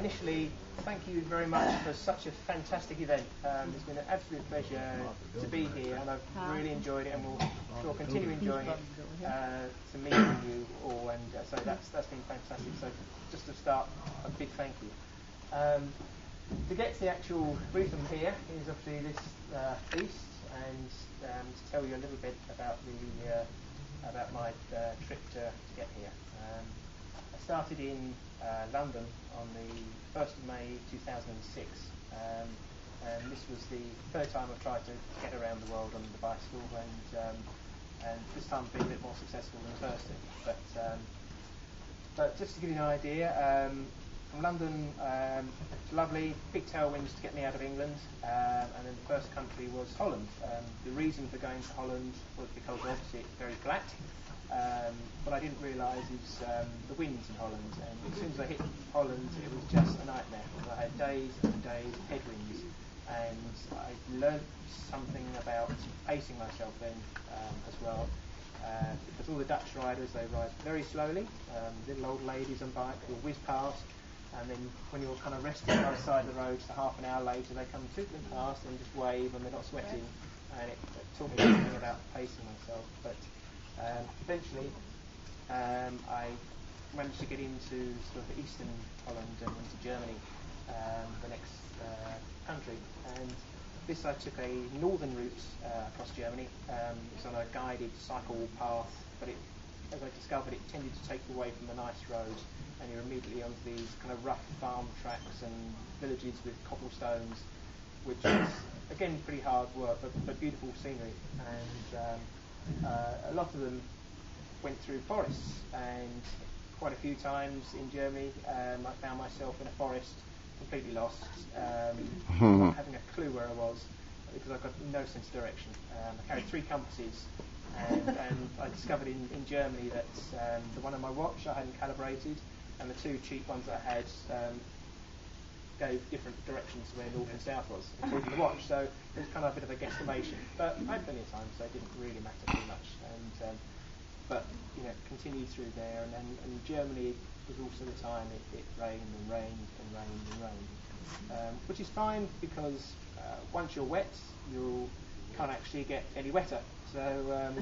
initially, thank you very much for such a fantastic event. It's been an absolute pleasure to be here, and I've really enjoyed it, and we'll continue enjoying it to meet you all. And so that's been fantastic. So just to start, a big thank you. To get to the actual reason here is obviously this feast, and to tell you a little bit about about my trip to get here. I started in London on the 1st of May 2006, and this was the third time I've tried to get around the world on the bicycle, and this time I've been a bit more successful than the first two. But just to give you an idea, from London, it's lovely, big tailwinds to get me out of England, and then the first country was Holland. The reason for going to Holland was because obviously it's very flat. What I didn't realise is the winds in Holland, and as soon as I hit Holland it was just a nightmare. I had days and days of headwinds, and I learnt something about pacing myself then as well, because all the Dutch riders, they ride very slowly, little old ladies on bike will whiz past, and then when you're kind of resting by the side of the road, so half an hour later they come tootling past and just wave and they're not sweating, and it taught me something about pacing myself. But eventually I managed to get into sort of eastern Holland and into Germany, the next country, and this I took a northern route across Germany. It's on a guided cycle path, but as I discovered, it tended to take you away from the nice roads, and you're immediately onto these kind of rough farm tracks and villages with cobblestones, which is again pretty hard work, but beautiful scenery. And a lot of them went through forests, and quite a few times in Germany I found myself in a forest completely lost, not having a clue where I was, because I've got no sense of direction. I carried 3 compasses, and I discovered in Germany that the one on my watch I hadn't calibrated, and the 2 cheap ones that I had gave different directions to where north and south was, including the watch. So it was kind of a bit of a guesstimation, but I had plenty of time, so it didn't really matter too much. And but continued through there, and Germany was also the time it rained and rained and rained and rained, which is fine because once you're wet, you can't actually get any wetter. So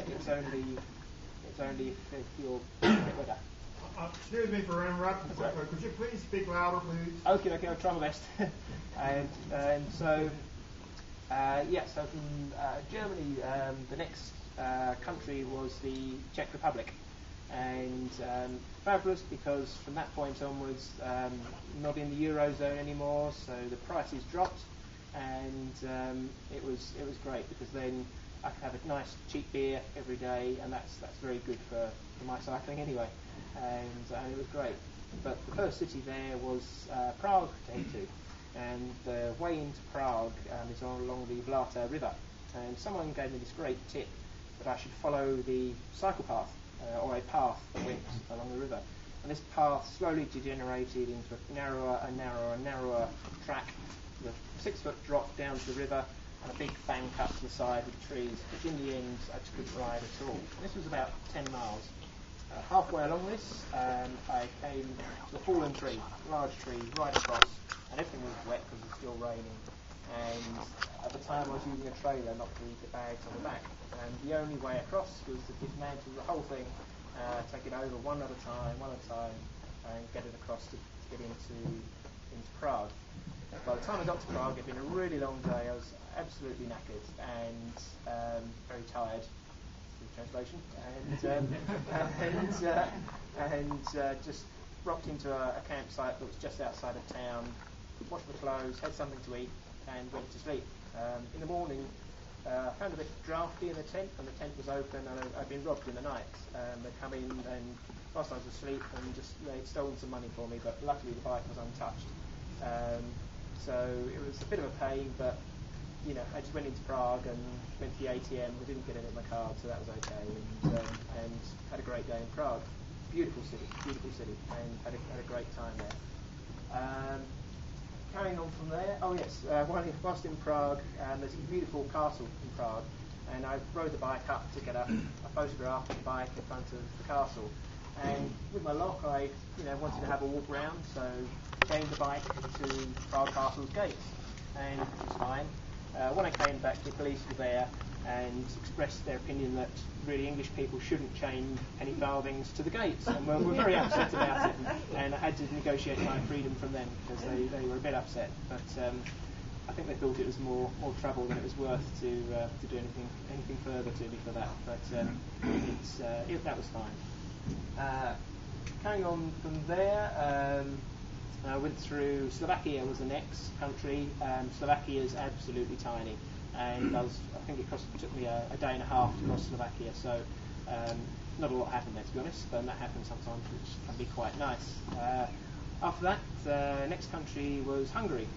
it's only if you're a bit wetter. Excuse me for interrupting. Could you please speak louder, please? Okay, I'll try my best. and so so from Germany, the next country was the Czech Republic, and fabulous because from that point onwards, not in the Eurozone anymore, so the prices dropped, and it was great because then I could have a nice cheap beer every day, and that's very good for my cycling anyway, and it was great. But the first city there was Prague to head to, and the way into Prague is along the Vltava river, and someone gave me this great tip that I should follow the cycle path, or a path that went along the river, and this path slowly degenerated into a narrower and narrower and narrower track with a 6-foot drop down to the river and a big bank up to the side with trees, which in the end I just couldn't ride at all. This was about 10 miles. Halfway along this, I came to a fallen tree, large tree, right across, and everything was wet because it was still raining. And at the time I was using a trailer, not the bags on the back. And the only way across was to dismantle the whole thing, take it over one at a time, and get it across to get into Prague. By the time I got to Prague, it had been a really long day. I was absolutely knackered and very tired. Translation, and just rocked into a campsite that was just outside of town, washed my clothes, had something to eat, and went to sleep. In the morning, I found a bit drafty in the tent, and the tent was open, and I'd been robbed in the night. They'd come in, and whilst I was asleep, and they'd stolen some money for me, but luckily the bike was untouched. So it was a bit of a pain, but I just went into Prague and went to the ATM. I didn't get any of my card, so that was okay. And had a great day in Prague. Beautiful city, and had a great time there. Carrying on from there, whilst in Prague, there's a beautiful castle in Prague, and I rode the bike up to get a photograph of the bike in front of the castle. And with my lock, I wanted to have a walk around, so gained the bike to Prague Castle's gates, and it was fine. When I came back, the police were there and expressed their opinion that really English people shouldn't chain any farthings to the gates, and were very upset about it, and I had to negotiate my freedom from them because they were a bit upset, but I think they thought it was more trouble than it was worth to do anything further to me for that, but that was fine. Carrying on from there, I went through Slovakia was the next country. Slovakia is absolutely tiny, and I think it took me a day and a half to cross Slovakia, so not a lot happened there, to be honest, but that happens sometimes, which can be quite nice. After that, the next country was Hungary.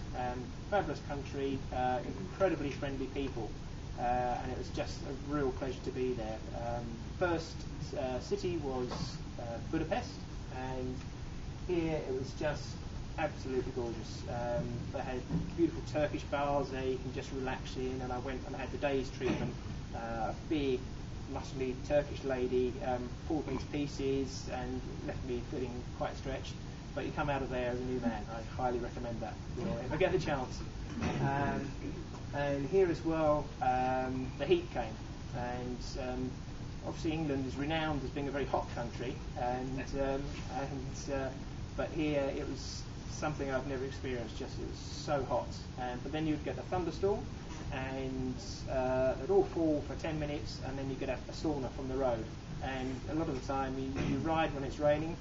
Fabulous country, incredibly friendly people, and it was just a real pleasure to be there. First city was Budapest, and here it was just absolutely gorgeous. They had beautiful Turkish bars there you can just relax in, and I went and had the day's treatment. A big, muscly Turkish lady pulled me to pieces and left me feeling quite stretched. But you come out of there as a new man. I highly recommend that if I get the chance. And here as well, the heat came, and obviously England is renowned as being a very hot country, but here it was something I've never experienced. Just it was so hot, but then you'd get a thunderstorm, and it'd all fall for 10 minutes, and then you get a sauna from the road. And a lot of the time you ride when it's raining,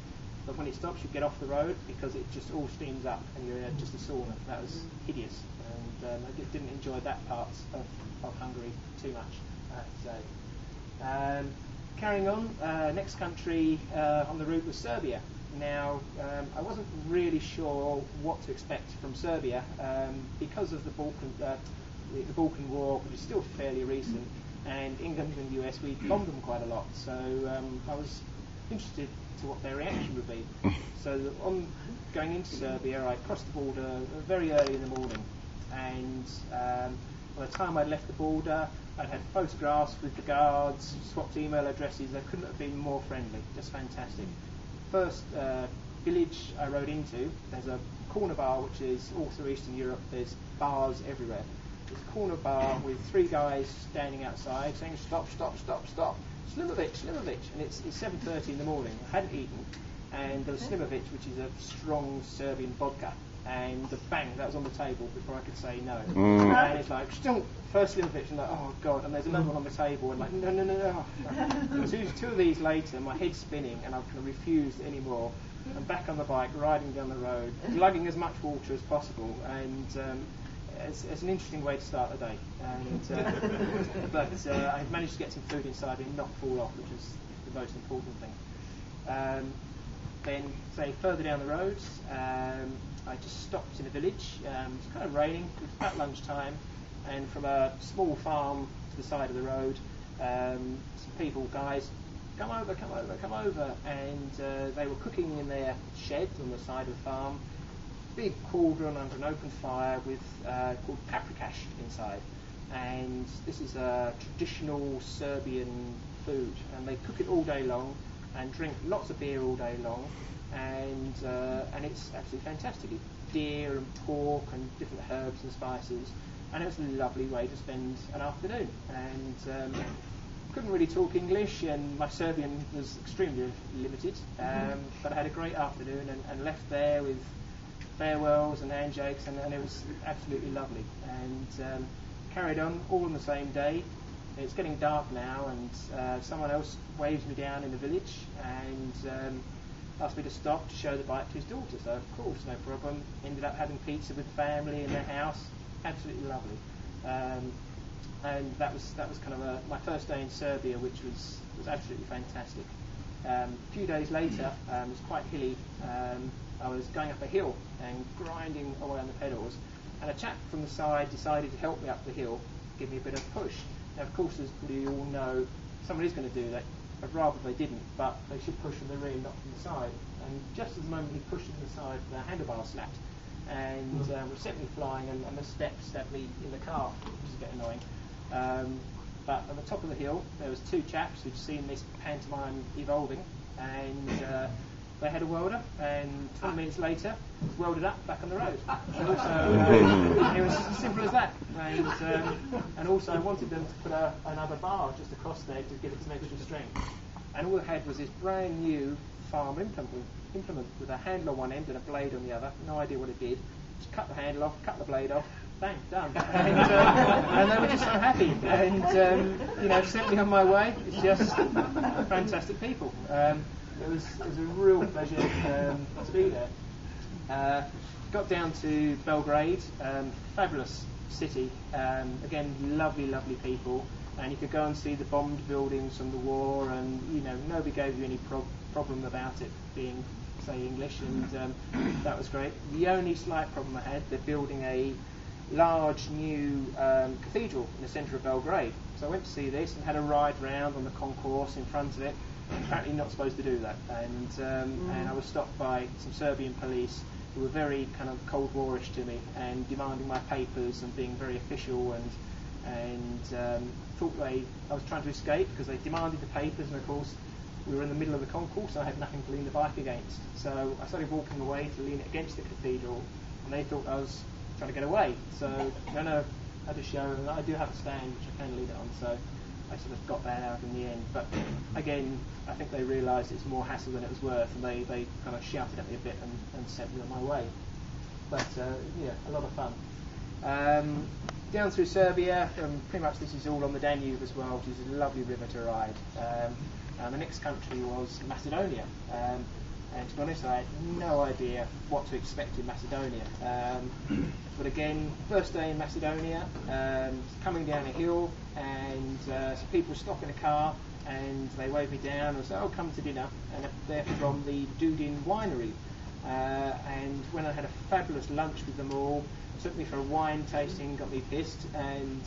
but when it stops you get off the road because it just all steams up and you're in just a sauna. That was hideous, and I didn't enjoy that part of Hungary too much, I have to say. Carrying on, next country on the route was Serbia. Now, I wasn't really sure what to expect from Serbia because of the Balkan War, which is still fairly recent, and England and the US, we bombed them quite a lot. So I was interested to what their reaction would be. So on going into Serbia, I crossed the border very early in the morning, and by the time I'd left the border, I'd had photographs with the guards, swapped email addresses. They couldn't have been more friendly, just fantastic. First village I rode into, there's a corner bar, which is all through Eastern Europe, there's bars everywhere. There's a corner bar with 3 guys standing outside saying, "Stop, stop, stop, stop. Slimovic, Slimovic," and it's 7:30 in the morning. I hadn't eaten, and there was Slimovic, which is a strong Serbian vodka, and bang, that was on the table before I could say no. And it's like, still, first Slimovic, and like, oh god, and there's another one on the table, and like, no. And as soon as 2 of these later, my head's spinning, and I kind of refused anymore. I'm back on the bike, riding down the road, lugging as much water as possible, and it's an interesting way to start the day. And, but I managed to get some food inside and not fall off, which is the most important thing. Then, say, further down the road, I just stopped in a village. It was kind of raining, it was about lunchtime, and from a small farm to the side of the road, some people, guys, come over, and they were cooking in their shed on the side of the farm. Big cauldron under an open fire with called paprikash inside, and this is a traditional Serbian food, and they cook it all day long and drink lots of beer all day long, and it's absolutely fantastic. It's deer and pork and different herbs and spices, and it was a lovely way to spend an afternoon. And couldn't really talk English, and my Serbian was extremely limited, but I had a great afternoon and left there with farewells and handshakes, and it was absolutely lovely. And carried on all on the same day. It's getting dark now, and someone else waves me down in the village and asked me to stop to show the bike to his daughter. So of course, no problem. Ended up having pizza with the family in their house. Absolutely lovely. And that was kind of my first day in Serbia, which was absolutely fantastic. A few days later, it was quite hilly. I was going up a hill and grinding away on the pedals, and a chap from the side decided to help me up the hill, give me a bit of a push. Now, of course, as you all know, somebody's going to do that. I'd rather they didn't, but they should push from the rear, not from the side. And just at the moment he pushed from the side, the handlebar snapped, and sent me flying, and the step stabbed me in the car, which is a bit annoying. But at the top of the hill, there was 2 chaps who'd seen this pantomime evolving, and they had a welder, and 20 minutes later, it was welded up back on the road. And also, it was as simple as that. And also, I wanted them to put another bar just across there to give it some extra strength. And all they had was this brand new farm implement with a handle on one end and a blade on the other. No idea what it did. Just cut the handle off, cut the blade off, bang, done. And they were just so happy. And sent me on my way. It's just fantastic people. It was a real pleasure to be there. Got down to Belgrade, fabulous city. Again, lovely people. And you could go and see the bombed buildings from the war, and nobody gave you any problem about it being, say, English, and that was great. The only slight problem I had, they're building a large new cathedral in the centre of Belgrade. So I went to see this and had a ride round on the concourse in front of it. Apparently not supposed to do that, and I was stopped by some Serbian police who were very kind of Cold War-ish to me and demanding my papers and being very official, and thought I was trying to escape because they demanded the papers, and of course we were in the middle of the concourse, so I had nothing to lean the bike against. So I started walking away to lean it against the cathedral, and they thought I was trying to get away. So no, I had to show, and I do have a stand which I can lean it on, so I sort of got that out in the end. But again, I think they realised it's more hassle than it was worth, and they kind of shouted at me a bit and sent me on my way. But a lot of fun. Down through Serbia, pretty much this is all on the Danube as well, which is a lovely river to ride. And the next country was Macedonia. And to be honest, I had no idea what to expect in Macedonia. But again, first day in Macedonia, coming down a hill, and some people stop in a car, and they wave me down and say, "Oh, come to dinner." And they're from the Dudin winery. And when I had a fabulous lunch with them all, took me for a wine tasting, got me pissed, and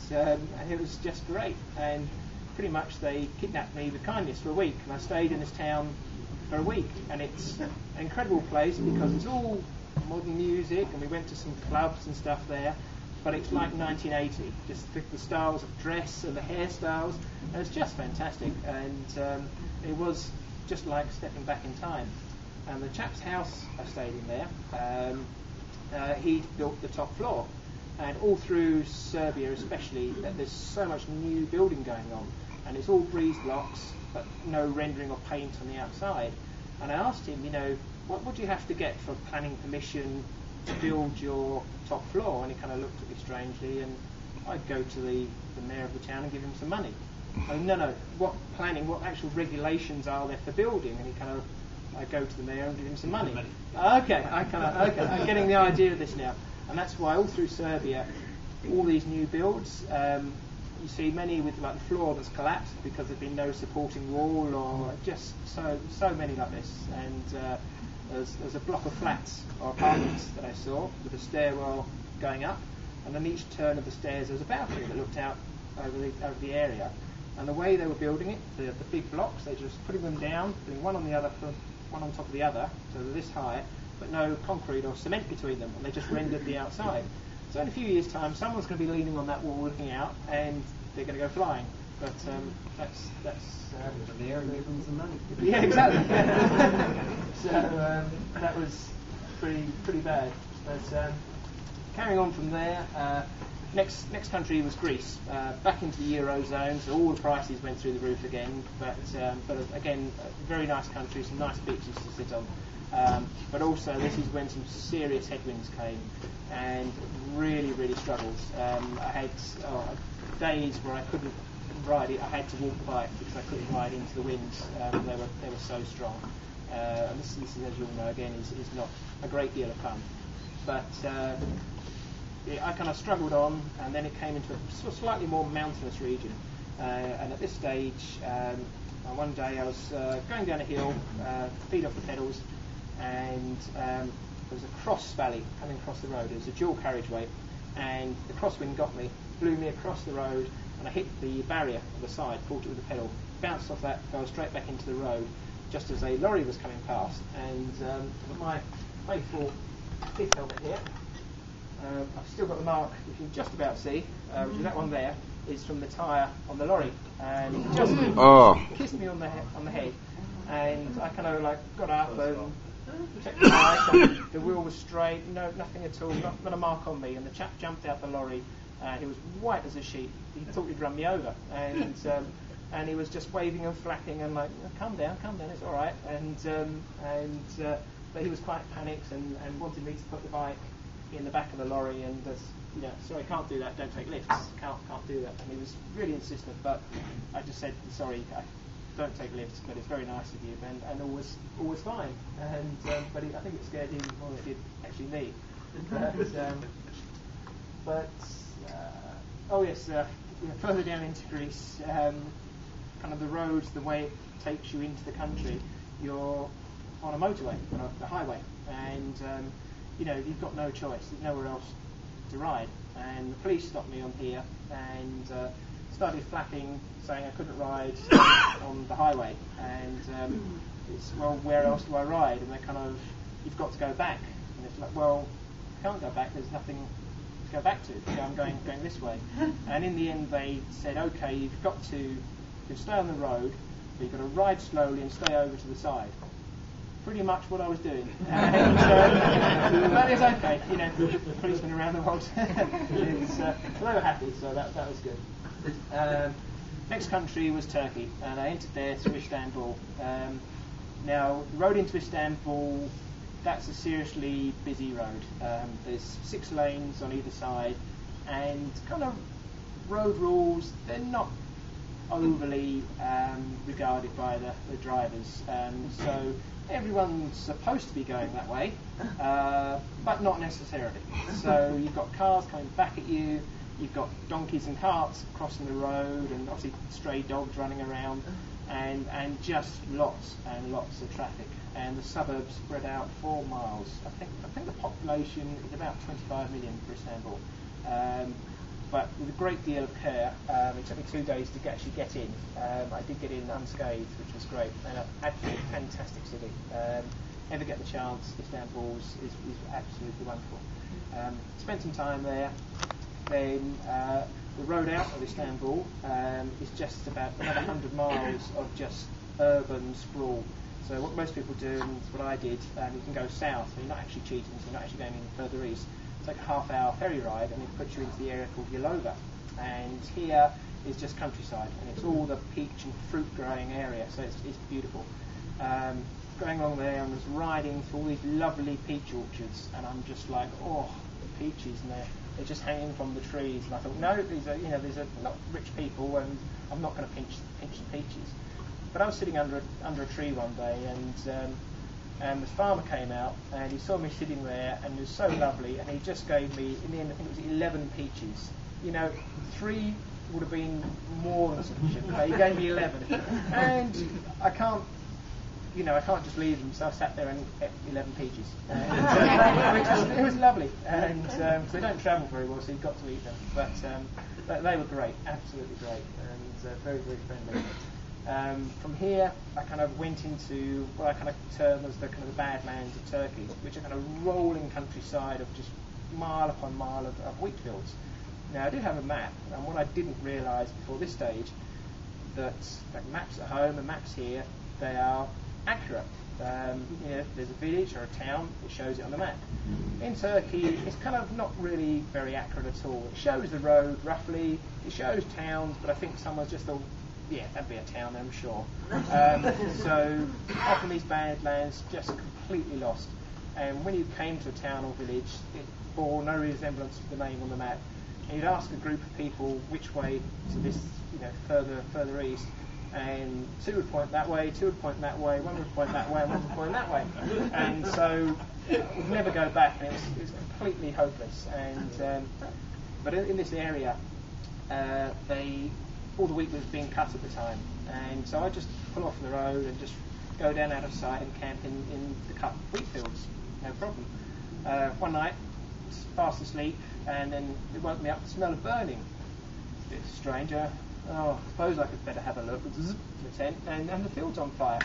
it was just great. And pretty much they kidnapped me with kindness for a week, and I stayed in this town for a week. And it's an incredible place because it's all modern music, and we went to some clubs and stuff there, but it's like 1980, just the styles of dress and the hairstyles, and it's just fantastic. And it was just like stepping back in time. And the chap's house I stayed in there, he built the top floor, and all through Serbia especially, there's so much new building going on, and it's all breeze blocks but no rendering or paint on the outside. And I asked him, what would you have to get for planning permission to build your top floor? And he kind of looked at me strangely, and I'd go to the mayor of the town and give him some money. No, what actual regulations are there for building? And I go to the mayor and give him some money. Okay, I'm getting the idea of this now. And that's why all through Serbia, all these new builds, you see many with like the floor that's collapsed because there's been no supporting wall, or just so many like this. And there's a block of flats or apartments that I saw with a stairwell going up, and on each turn of the stairs there was a balcony that looked out over the area. And the way they were building it, the big blocks, they're just putting them down, putting one on the other, one on top of the other, so they're this high, but no concrete or cement between them, and they just rendered the outside. So in a few years' time, someone's going to be leaning on that wall looking out, and they're going to go flying. But that's the air and give them some money. Yeah, exactly. So that was pretty bad. But carrying on from there, next country was Greece. Back into the Eurozone, so all the prices went through the roof again. But again, a very nice country, some nice beaches to sit on. But also, this is when some serious headwinds came, and really struggled. I had days where I couldn't ride it. I had to walk the bike because I couldn't ride into the winds. They were so strong. And this is, as you all know, again, is not a great deal of fun. But I kind of struggled on, and then it came into a sort of slightly more mountainous region. And at this stage, one day I was going down a hill, feet off the pedals, and there was a cross valley coming across the road. It was a dual carriageway, and the crosswind got me, blew me across the road, and I hit the barrier on the side, caught it with the pedal, bounced off that, fell straight back into the road, just as a lorry was coming past. And my faithful pith helmet here, I've still got the mark, which you can just about see, which is that one there, is from the tyre on the lorry, and it just kissed me on the head. And I kind of like got up and checked the bike, and the wheel was straight, nothing at all, not a mark on me. And the chap jumped out the lorry, and he was white as a sheet. He thought he'd run me over, and he was just waving and flapping and like, calm down, it's all right. But he was quite panicked and wanted me to put the bike in the back of the lorry and sorry, can't do that, don't take lifts, can't do that. And he was really insistent, but I just said, sorry, I don't take lifts, but it's very nice of you, and all was fine. And but I think it scared him more than it did actually me. Further down into Greece, kind of the roads, the way it takes you into the country, you're on a motorway, on a highway, and you've got no choice. There's nowhere else to ride. And the police stopped me on here and started flapping, saying I couldn't ride on the highway. And it's, well, where else do I ride? And they're kind of, you've got to go back. And it's like, well, I can't go back. There's nothing to go back to. I'm going this way. And in the end, they said, okay, you can stay on the road, but you've got to ride slowly and stay over to the side. Pretty much what I was doing. And, that is okay, policemen around the world. So they were happy, so that was good. Next country was Turkey, and I entered there through Istanbul. Now, the road into Istanbul, that's a seriously busy road. There's 6 lanes on either side, and kind of road rules, they're not overly regarded by the drivers. So everyone's supposed to be going that way, but not necessarily. So you've got cars coming back at you, you've got donkeys and carts crossing the road, and obviously stray dogs running around, and just lots and lots of traffic. And the suburbs spread out 4 miles. I think the population is about 25 million for Istanbul. But with a great deal of care, it took me 2 days to actually get in. I did get in unscathed, which was great, and an absolutely fantastic city. Ever get the chance, Istanbul is absolutely wonderful. Spent some time there. Then the road out of Istanbul is just about another 100 miles of just urban sprawl. So what most people do, and what I did, you can go south, and you're not actually cheating, so you're not actually going any further east. It's like a half-hour ferry ride, and it puts you into the area called Yalova. And here is just countryside, and it's all the peach and fruit-growing area, so it's beautiful. Going along there, and was riding through all these lovely peach orchards, and I'm just like, oh, the peaches, and they're just hanging from the trees. And I thought, no, these are not rich people, and I'm not going to pinch the peaches. But I was sitting under a tree one day, and the farmer came out, and he saw me sitting there, and it was so lovely, and he just gave me, in the end, I think it was 11 peaches. 3 would have been more than sufficient, but he gave me 11. And I can't just leave them, so I sat there and ate 11 peaches. It was lovely, and so they don't travel very well, so you've got to eat them. But they were great, absolutely great, and very, very friendly. From here, I kind of went into what I kind of term as the kind of the Badlands of Turkey, which are kind of rolling countryside of just mile upon mile of wheat fields. Now, I do have a map, and what I didn't realise before this stage, that like maps at home and maps here, they are accurate. There's a village or a town, it shows it on the map. In Turkey, it's kind of not really very accurate at all. It shows the road roughly, it shows towns, but I think someone's just thought, yeah, that'd be a town, I'm sure. So often these badlands just completely lost. And when you came to a town or village, it bore no resemblance to the name on the map. And you'd ask a group of people which way to this, further east, and 2 would point that way, 2 would point that way, 1 would point that way, and 1 would point that way. And so we'd never go back, and it was completely hopeless. And but in this area, all the wheat was being cut at the time, and so I just pull off the road and just go down out of sight and camp in the cut wheat fields, no problem. One night, fast asleep, and then it woke me up the smell of burning. It's a bit strange. I suppose I could better have a look. The tent, and the field's on fire,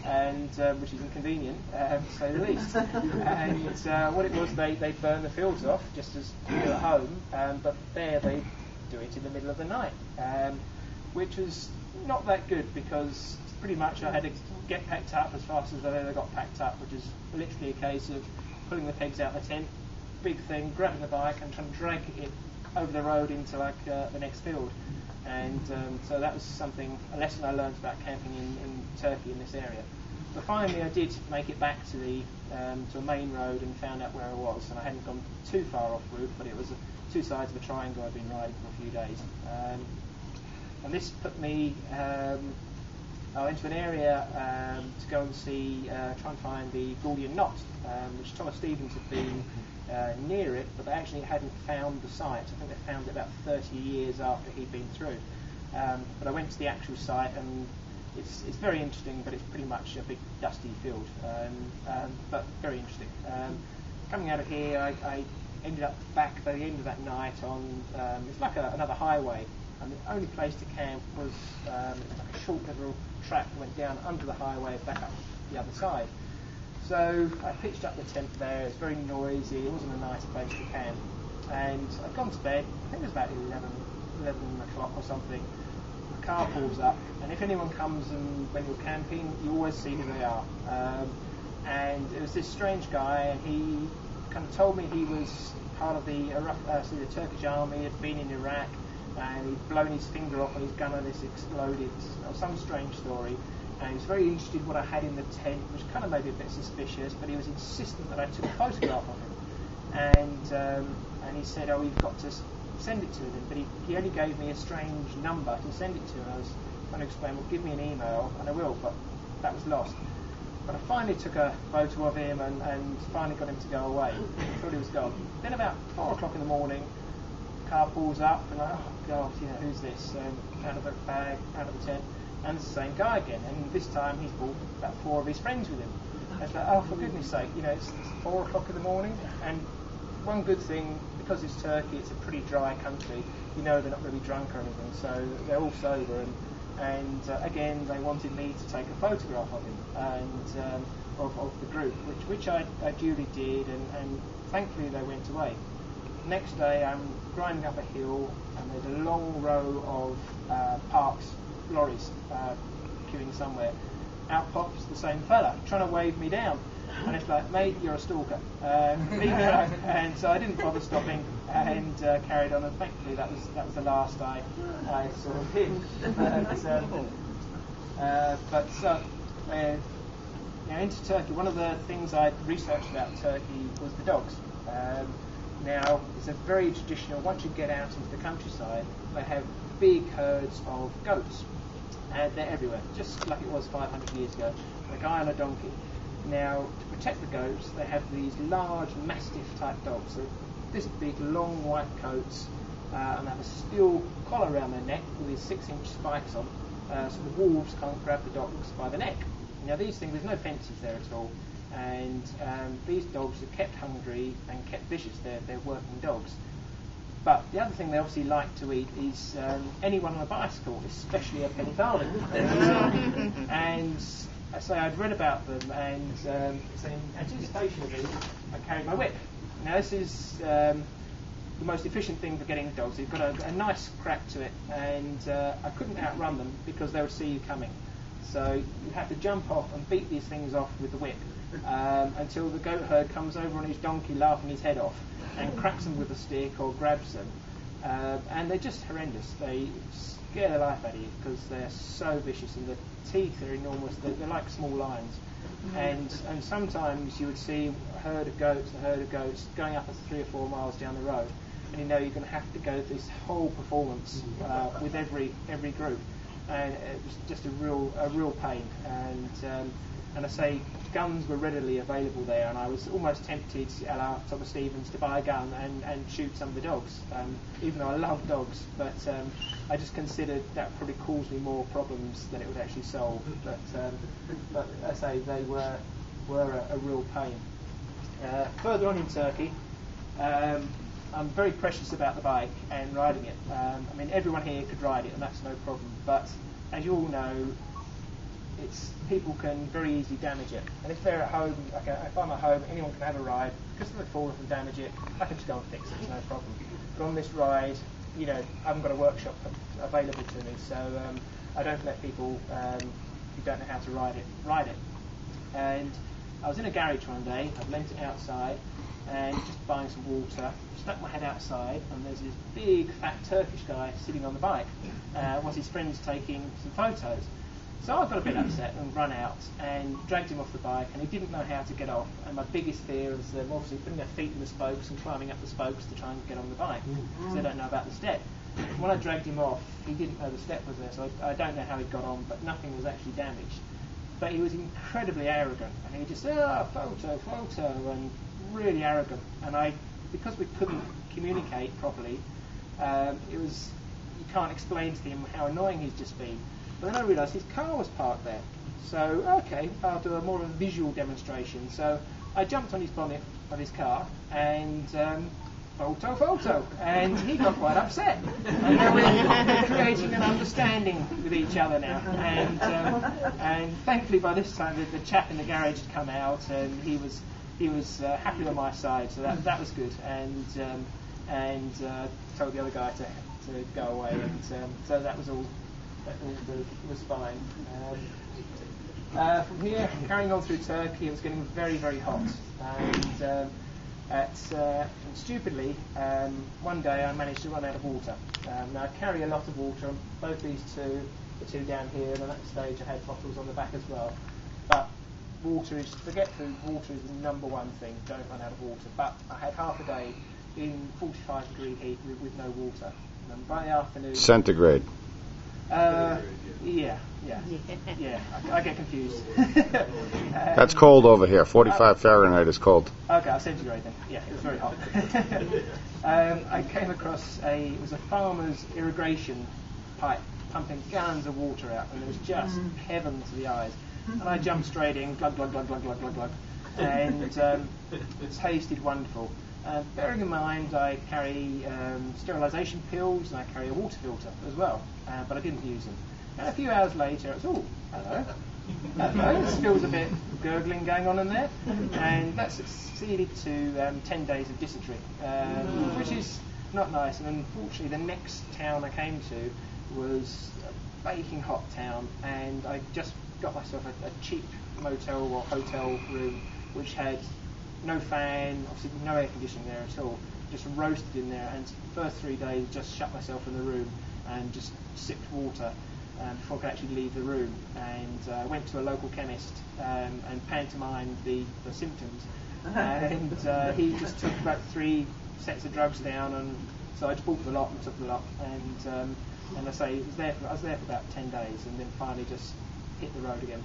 and which is inconvenient, to say the least. And what it was, they burn the fields off just as you do at home, but there they do it in the middle of the night. Which was not that good, because pretty much I had to get packed up as fast as I ever got packed up, which is literally a case of pulling the pegs out of the tent, big thing, grabbing the bike and trying to drag it over the road into like the next field. And so that was a lesson I learned about camping in Turkey in this area. But finally I did make it back to a main road and found out where I was, and I hadn't gone too far off route, but it was two sides of a triangle I'd been riding for a few days. And this put me into an area to go and try and find the Gordian knot, which Thomas Stevens had been near it, but they actually hadn't found the site. I think they found it about 30 years after he'd been through. But I went to the actual site, and it's very interesting, but it's pretty much a big dusty field, but very interesting. Coming out of here, I ended up back by the end of that night on, it's like another highway, and the only place to camp was like a short little track that went down under the highway back up the other side. So I pitched up the tent there. It's very noisy. It wasn't a nice place to camp. And I'd gone to bed. I think it was about 11 o'clock or something. A car pulls up, and if anyone comes and when you're camping, you always see who they are. And it was this strange guy, and he kind of told me he was part of the Turkish army, had been in Iraq, and he'd blown his finger off on his gun and this exploded, or some strange story. And he was very interested in what I had in the tent, which kind of made me a bit suspicious, but he was insistent that I took a photograph of him. And he said, oh, you've got to send it to him. But he only gave me a strange number to send it to, and I was trying to explain, well, give me an email, and I will, but that was lost. But I finally took a photo of him and finally got him to go away. I thought he was gone. Then about 4 o'clock in the morning, the car pulls up, and I, oh God, who's this? Out of the bag, out of the tent. And it's the same guy again, and this time he's brought about 4 of his friends with him. And it's like, oh, for goodness sake, it's 4 o'clock in the morning, and one good thing, because it's Turkey, it's a pretty dry country, they're not going to be drunk or anything, so they're all sober, and again, they wanted me to take a photograph of him, and of the group, which I duly did, and thankfully they went away. Next day, I'm grinding up a hill, and there's a long row of parked lorries queuing somewhere. Out pops the same fella trying to wave me down, and it's like, mate, you're a stalker, leave me alone. And so I didn't bother stopping and carried on, and thankfully that was the last I saw of him. Into Turkey, one of the things I researched about Turkey was the dogs. Now it's a very traditional, once you get out into the countryside, they have big herds of goats. And they're everywhere, just like it was 500 years ago. A guy on a donkey. Now, to protect the goats, they have these large, mastiff-type dogs. So this big, long white coats, and they have a steel collar around their neck with these 6-inch spikes on, so the wolves can't grab the dogs by the neck. Now, these things, there's no fences there at all, and these dogs are kept hungry and kept vicious. They're working dogs. But the other thing they obviously like to eat is anyone on a bicycle, especially a penny farthing. And I say I'd read about them, and so in anticipation of these, I carried my whip. Now this is the most efficient thing for getting dogs. You've got a nice crack to it, and I couldn't outrun them because they would see you coming. So you have to jump off and beat these things off with the whip until the goat herd comes over on his donkey laughing his head off and cracks them with a stick or grabs them. And they're just horrendous. They scare the life out of you because they're so vicious, and the teeth are enormous. They're like small lions. And sometimes you would see a herd of goats going up 3 or 4 miles down the road, and you're going to have to go through this whole performance with every group. And it was just a real pain. And I say guns were readily available there, and I was almost tempted to allow Thomas Stevens to buy a gun and shoot some of the dogs, even though I love dogs, but I just considered that probably caused me more problems than it would actually solve. But I say they were a real pain. Further on in Turkey, I'm very precious about the bike and riding it. Everyone here could ride it, and that's no problem, but as you all know, people can very easily damage it. And if they're at home, if I'm at home, anyone can have a ride. Because if they fall off and damage it, I can just go and fix it, it's no problem. But on this ride, I haven't got a workshop available to me, so I don't let people you don't know how to ride it. And I was in a garage one day, I'd lent it outside, and just buying some water, stuck my head outside, and there's this big fat Turkish guy sitting on the bike. Was his friends taking some photos. So I got a bit upset and run out and dragged him off the bike, and he didn't know how to get off. And my biggest fear was them obviously putting their feet in the spokes and climbing up the spokes to try and get on the bike, because they don't know about the step. When I dragged him off, he didn't know the step was there, so I don't know how he got on, but nothing was actually damaged. But he was incredibly arrogant, and he just said, photo, and really arrogant. And because we couldn't communicate properly, you can't explain to him how annoying he's just been. But then I realised his car was parked there. So, okay, I'll do more of a visual demonstration. So I jumped on his bonnet of his car and photo. And he got quite upset. And now we're creating an understanding with each other now. And thankfully by this time the chap in the garage had come out, and he was happy on my side. So that was good. And told the other guy to go away. And so that was all. Was fine. From here, carrying on through Turkey, it was getting very, very hot. And stupidly, one day I managed to run out of water. Now I carry a lot of water on both these two, the two down here, and at that stage I had bottles on the back as well. But forget food, water is the number one thing, don't run out of water. But I had half a day in 45-degree heat with no water. And by the afternoon... Centigrade. Yeah. I get confused. That's cold over here. 45 Fahrenheit is cold. Okay, I'll centigrade then. Yeah, it was very hot. I came across it was a farmer's irrigation pipe pumping gallons of water out, and it was just heaven to the eyes. And I jumped straight in, glug, glug, glug, glug, glug, glug, glug. And it tasted wonderful. Bearing in mind I carry sterilisation pills, and I carry a water filter as well, but I didn't use them. And a few hours later, it was, hello, there still was a bit of gurgling going on in there, and that succeeded to 10 days of dysentery, which is not nice. And unfortunately the next town I came to was a baking hot town, and I just got myself a cheap motel or hotel room which had no fan, obviously no air conditioning there at all, just roasted in there. And the first 3 days just shut myself in the room and just sipped water before I could actually leave the room. And went to a local chemist and pantomimed the symptoms. And he just took about 3 sets of drugs down, and so I just bought the lot and took the lot. And I say I was there for about 10 days, and then finally just hit the road again.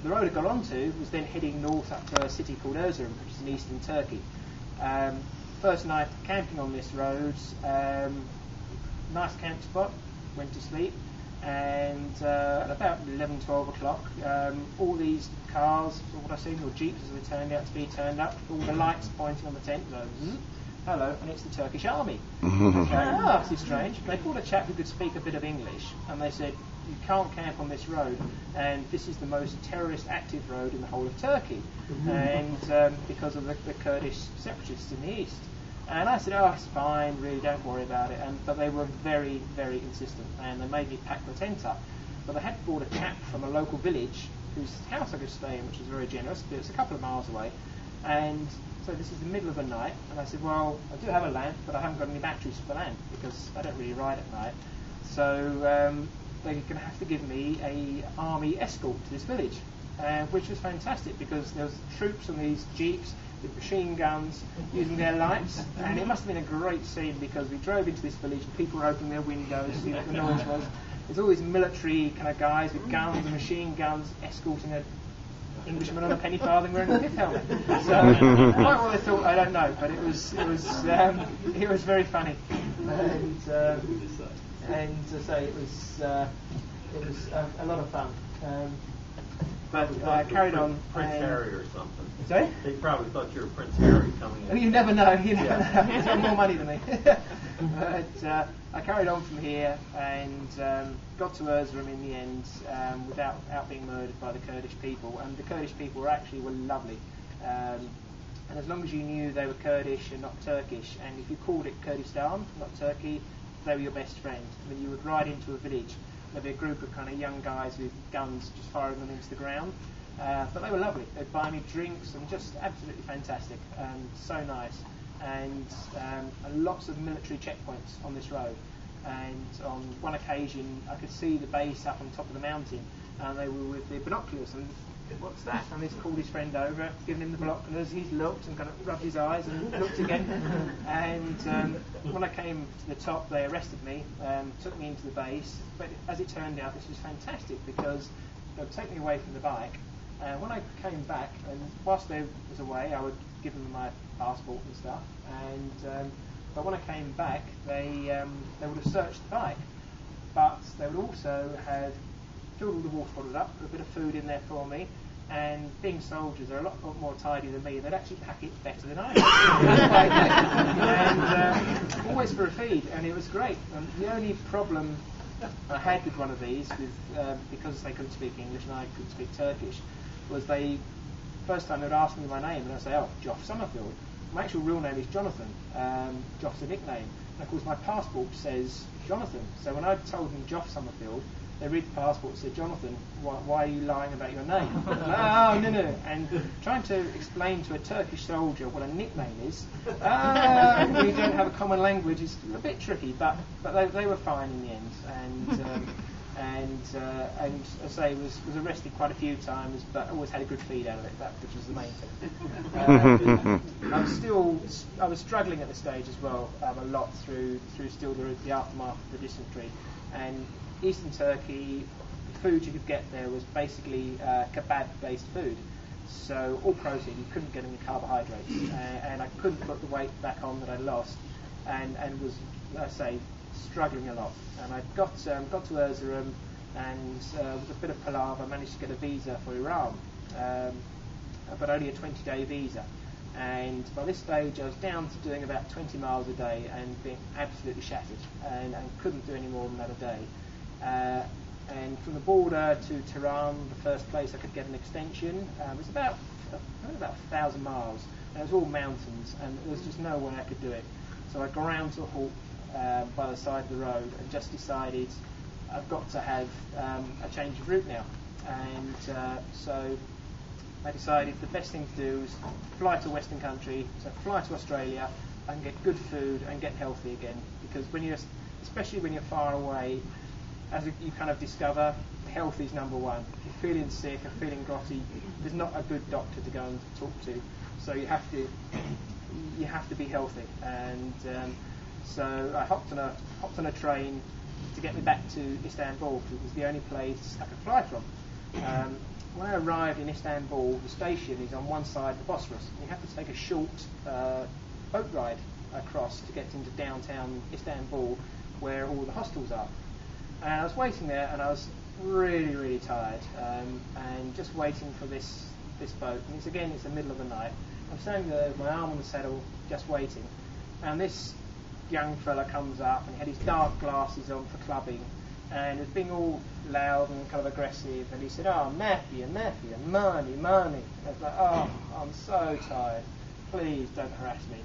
The road I got onto was then heading north up to a city called Erzurum, which is in eastern Turkey. First night camping on this road, nice camp spot, went to sleep, and at about 11, 12 o'clock, all these cars, what I seen, or jeeps as they turned out to be, turned up, all the lights pointing on the tent, hello, and it's the Turkish army. This is strange. They called a chap who could speak a bit of English, and they said, you can't camp on this road, and this is the most terrorist active road in the whole of Turkey, and because of the Kurdish separatists in the east. And I said, it's fine, really, don't worry about it. But they were very, very insistent, and they made me pack the tent up. But they had brought a chap from a local village whose house I could stay in, which was very generous, but it's a couple of miles away. And so this is the middle of the night, and I said, well, I do have a lamp, but I haven't got any batteries for the lamp, because I don't really ride at night. So they're going to have to give me a army escort to this village, which was fantastic, because there was troops on these jeeps with machine guns using their lights, and it must have been a great scene, because we drove into this village and people were opening their windows to see what the noise was. There's all these military kind of guys with guns and machine guns escorting an Englishman on a penny farthing wearing a pith helmet. So quite what I thought, I don't know, but it was very funny, and to say it was a lot of fun. But I carried on. Prince Harry or something. Sorry? They probably thought you were Prince Harry coming in. You never know. He's got more money than me. But I carried on from here and got to Erzurum in the end without being murdered by the Kurdish people. And the Kurdish people were lovely. And as long as you knew they were Kurdish and not Turkish, and if you called it Kurdistan, not Turkey, they were your best friend. I mean, you would ride into a village there'd be a group of kind of young guys with guns just firing them into the ground. But they were lovely. They'd buy me drinks and just absolutely fantastic and so nice. And lots of military checkpoints on this road. And on one occasion, I could see the base up on top of the mountain, and they were with their binoculars. And what's that? And he's called his friend over, given him the binoculars. He's looked and kind of rubbed his eyes and looked again. And when I came to the top, they arrested me, took me into the base. But as it turned out, this was fantastic because they would take me away from the bike. When I came back, and whilst they was away, I would give them my passport and stuff. And but when I came back, they would have searched the bike, but they would also have filled all the water bottles up, put a bit of food in there for me. And being soldiers, they're a lot more tidy than me. They'd actually pack it better than I did. And always for a feed, and it was great. And the only problem I had with one of these, because they couldn't speak English and I couldn't speak Turkish, was first time they'd ask me my name, and I'd say, oh, Joff Summerfield. My actual real name is Jonathan. Joff's a nickname. And of course my passport says Jonathan. So when I told them Joff Summerfield, they read the passport and said, Jonathan, why are you lying about your name? Oh, no. And trying to explain to a Turkish soldier what a nickname is, when you don't have a common language, is a bit tricky, but they were fine in the end. And as I say, was arrested quite a few times, but always had a good feed out of it, which was the main thing. I was struggling at the stage as well, a lot through still the aftermath of the dysentery. And Eastern Turkey, the food you could get there was basically kebab-based food. So all protein, you couldn't get any carbohydrates, and I couldn't put the weight back on that I lost, and was, let's say, struggling a lot. And I got to Erzurum, and with a bit of palaver, managed to get a visa for Iran, but only a 20-day visa. And by this stage, I was down to doing about 20 miles a day and being absolutely shattered, and couldn't do any more than that a day. And from the border to Tehran, the first place I could get an extension, was about 1,000 miles, and it was all mountains, and there was just no way I could do it. So I ground to a halt by the side of the road and just decided I've got to have a change of route now. And so I decided the best thing to do is fly to a Western country, so fly to Australia and get good food and get healthy again. Because especially when you're far away, as you kind of discover, health is number one. If you're feeling sick and feeling grotty, there's not a good doctor to go and talk to. So you have to be healthy. And so I hopped on a train to get me back to Istanbul, because it was the only place I could fly from. When I arrived in Istanbul, the station is on one side of the Bosphorus. You have to take a short boat ride across to get into downtown Istanbul, where all the hostels are. And I was waiting there, and I was really, really tired, and just waiting for this boat. And it's the middle of the night. I'm standing there with my arm on the saddle, just waiting. And this young fella comes up, and he had his dark glasses on for clubbing, and was being all loud and kind of aggressive. And he said, "Oh, Matthew, money." And I was like, "Oh, I'm so tired. Please don't harass me."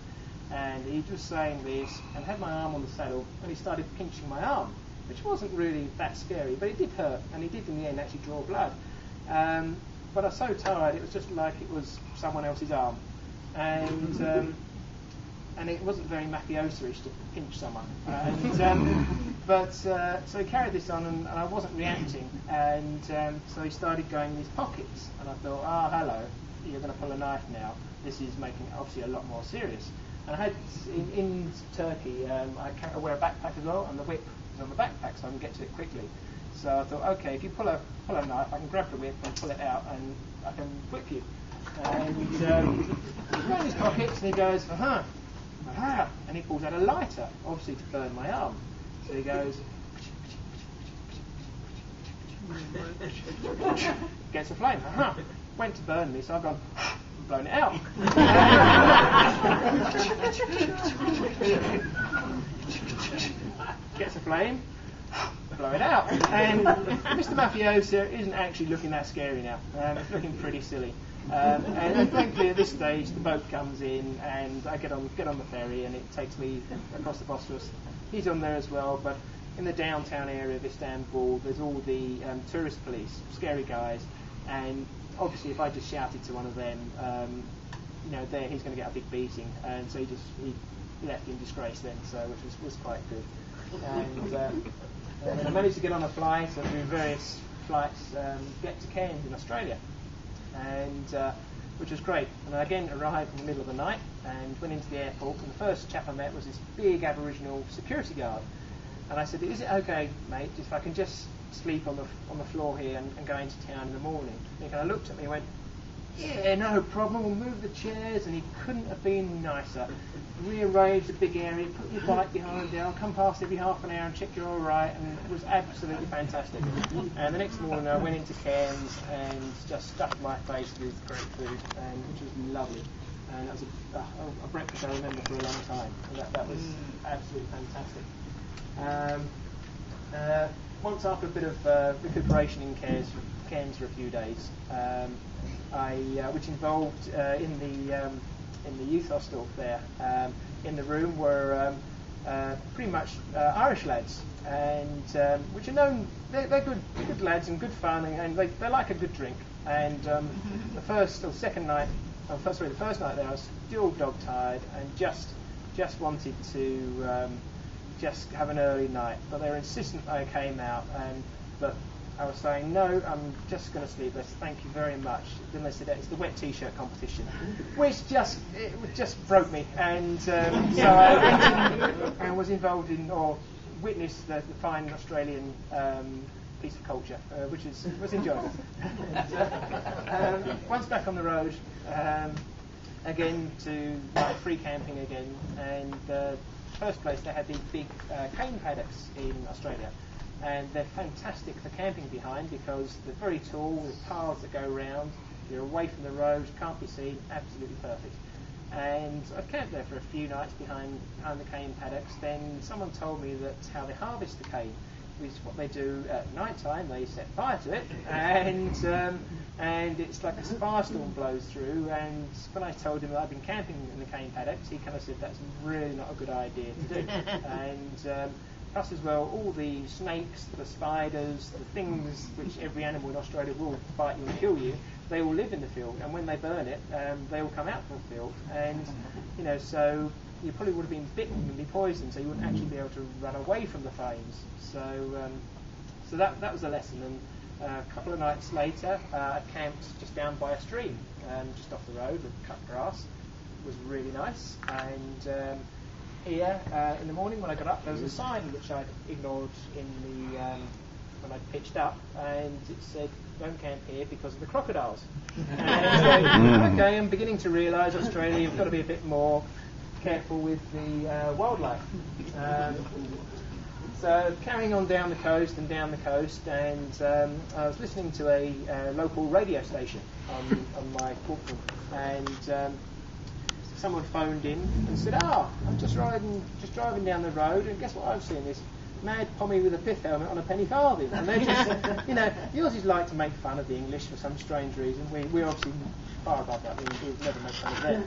And he was saying this, and had my arm on the saddle, and he started pinching my arm, which wasn't really that scary, but it did hurt, and he did in the end actually draw blood. But I was so tired, it was just like it was someone else's arm. And it wasn't very mafioso-ish to pinch someone. So he carried this on, and I wasn't reacting. And so he started going in his pockets, and I thought, "Oh, hello, you're going to pull a knife now. This is making it obviously a lot more serious." And I had in Turkey, I wear a backpack as well, and the whip is on the backpack, so I can get to it quickly. So I thought, okay, if you pull a knife, I can grab the whip and pull it out, and I can whip you. And he goes in his pockets, and he goes, aha, and he pulls out a lighter, obviously to burn my arm. So he goes, gets a flame, went to burn me, so I've gone, blown it out. Gets a flame, blow it out. And Mr. Mafioso isn't actually looking that scary now. It's looking pretty silly. And thankfully at this stage the boat comes in, and I get on the ferry, and it takes me across the Bosphorus. He's on there as well, but in the downtown area of Istanbul, there's all the tourist police, scary guys, and obviously if I just shouted to one of them, there he's going to get a big beating, and so he left in disgrace then, so which was quite good. And then I managed to get on a flight and do various flights, get to Cairns in Australia, and which was great. And I again arrived in the middle of the night and went into the airport, and the first chap I met was this big Aboriginal security guard. And I said, "Is it okay, mate, if I can just sleep on the floor here and go into town in the morning?" And he kind of looked at me and went, "Yeah, no problem, we'll move the chairs," and he couldn't have been nicer. Rearranged the big area, put your bike behind there, I'll come past every half an hour and check you're all right, and it was absolutely fantastic. And the next morning I went into Cairns and just stuffed my face with great food, which was lovely. And that was a breakfast I remember for a long time. And that was absolutely fantastic. Once after a bit of recuperation in Cairns for a few days, which involved in the youth hostel there, in the room were pretty much Irish lads, and which are known, they're good lads and good fun, and they like a good drink. And the first night there, I was still dog tired and just wanted to just have an early night, but they were insistent that I came out, but I was saying, "No, I'm just going to sleep." They said, "Thank you very much." Then they said, "It's the wet t-shirt competition," which just broke me. And so I went and was involved in, or witnessed the fine Australian piece of culture, which was enjoyable. Once back on the road, again to free camping again, and first place they had these big cane paddocks in Australia. And they're fantastic for camping behind because they're very tall, with paths that go round, you're away from the road, can't be seen, absolutely perfect. And I've camped there for a few nights behind the cane paddocks. Then someone told me that how they harvest the cane is what they do at night time. They set fire to it, and it's like a firestorm blows through. And when I told him that I'd been camping in the cane paddocks, he kind of said that's really not a good idea to do. And plus as well, all the snakes, the spiders, the things which every animal in Australia will bite you and kill you, they all live in the field, and when they burn it, they all come out from the field, and so you probably would have been bitten and be poisoned, so you wouldn't actually be able to run away from the flames. So that was a lesson. And a couple of nights later, I camped just down by a stream, just off the road, with cut grass. It was really nice. And here in the morning when I got up, there was a sign which I'd ignored when I pitched up, and it said, "Don't camp here because of the crocodiles." And okay, I'm beginning to realise Australia, you've got to be a bit more careful with the wildlife. So carrying on down the coast, and I was listening to a local radio station on my Walkman, and someone phoned in and said, "I'm just driving down the road, and guess what I've seen? This mad Pommy with a pith helmet on a penny farthing." And they're just, the Aussies like to make fun of the English for some strange reason. We're obviously far above that. We've never made fun of them.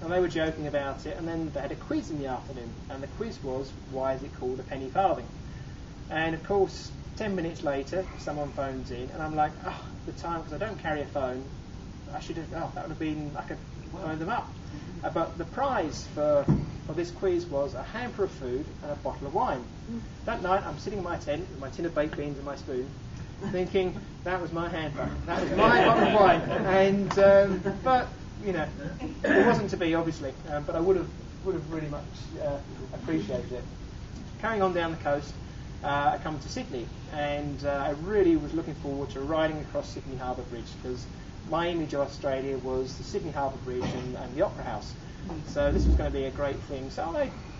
And they were joking about it. And then they had a quiz in the afternoon, and the quiz was, "Why is it called a penny farthing?" And of course, 10 minutes later, someone phones in, and I'm like, the time, because I don't carry a phone. I should have. That would have been. I could phone them up. But the prize for this quiz was a hamper of food and a bottle of wine. That night, I'm sitting in my tent with my tin of baked beans and my spoon, thinking that was my hamper, that was my bottle of wine. And but it wasn't to be, obviously. But I would have really much appreciated it. Carrying on down the coast, I come to Sydney, and I really was looking forward to riding across Sydney Harbour Bridge, because my image of Australia was the Sydney Harbour Bridge and the Opera House. So this was going to be a great thing. So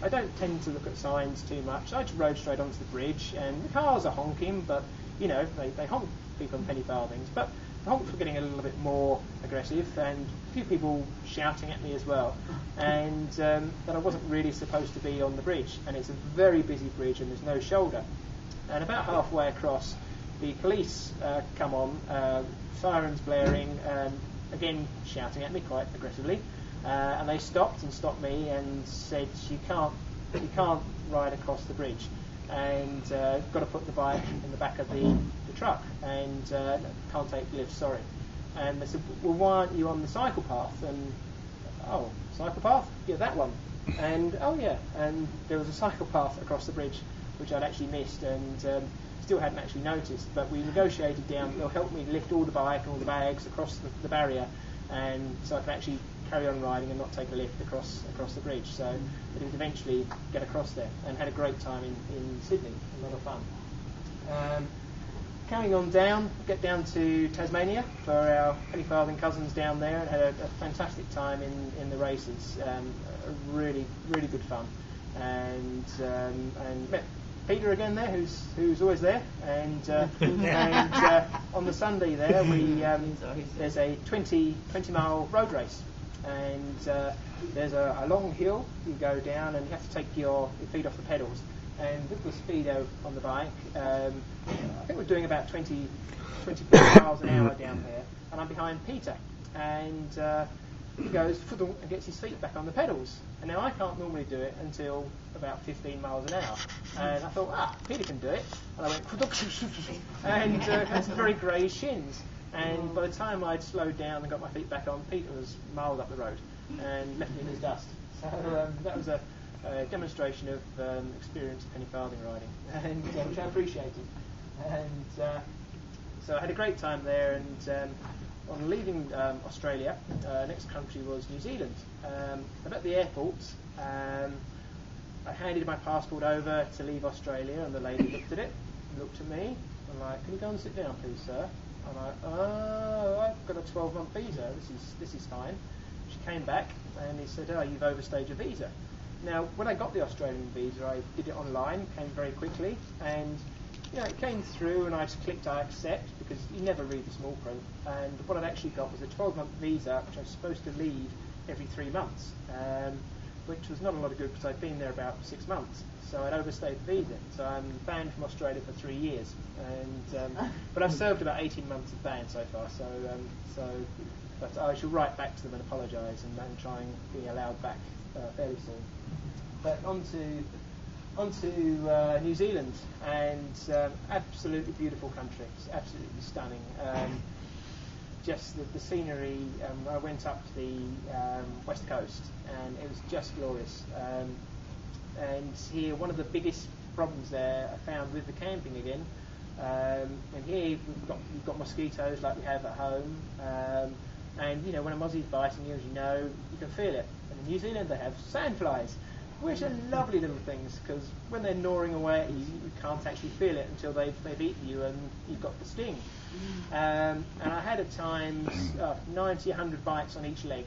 I don't tend to look at signs too much. I just rode straight onto the bridge, and the cars are honking, but they honk people on penny farthings. But the honks were getting a little bit more aggressive, and a few people shouting at me as well, and that I wasn't really supposed to be on the bridge. And it's a very busy bridge, and there's no shoulder. And about halfway across, the police come on, sirens blaring, again shouting at me quite aggressively, and they stopped me and said, "You can't you can't ride across the bridge, and got to put the bike in the back of the truck, and can't take lifts, sorry. And they said, well, why aren't you on the cycle path? And, oh, cycle path? Yeah, that one. And, oh yeah, and there was a cycle path across the bridge, which I'd actually missed, and still hadn't actually noticed, but we negotiated down, they'll help me lift all the bike and all the bags across the barrier, and so I can actually carry on riding and not take a lift across the bridge. So I did eventually get across there and had a great time in Sydney, a lot of fun. Carrying on down, get down to Tasmania for our penny farthing cousins down there, and had a fantastic time in the races. Really, really good fun, and met Peter again there, who's always there, and on the Sunday there there's a 20 mile road race, and there's a long hill you go down, and you have to take your feet off the pedals. And with the speedo on the bike, I think we're doing about 20 miles an hour down there, and I'm behind Peter, and he goes and gets his feet back on the pedals. And now I can't normally do it until about 15 miles an hour. And I thought, Peter can do it. And I went, and had some very grey shins. And by the time I'd slowed down and got my feet back on, Peter was miles up the road and left me in his dust. So that was a demonstration of experience of penny farthing riding, and which I appreciated. And so I had a great time there, and on leaving Australia, next country was New Zealand. I'm at the airport. I handed my passport over to leave Australia, and the lady looked at it, looked at me, and like, can you go and sit down, please, sir? I'm like, oh, I've got a 12-month visa. This is fine. She came back, and he said, oh, you've overstayed your visa. Now, when I got the Australian visa, I did it online, came very quickly, and it came through, and I just clicked I accept, because you never read the small print. And what I'd actually got was a 12-month visa, which I was supposed to leave every 3 months, which was not a lot of good, because I'd been there about 6 months. So I'd overstayed the visa. So I'm banned from Australia for 3 years. And but I've served about 18 months of ban so far. But I shall write back to them and apologise, and try and be allowed back fairly soon. But on to New Zealand, and absolutely beautiful country. It's absolutely stunning. Just the scenery. I went up to the west coast, and it was just glorious. And here, one of the biggest problems there I found with the camping again. And here you've got mosquitoes like we have at home. And when a mozzie's biting you, as you know, you can feel it. And in New Zealand they have sandflies, which are lovely little things, because when they're gnawing away at you, you can't actually feel it until they've eaten you and you've got the sting. And I had at times 90, 100 bites on each leg,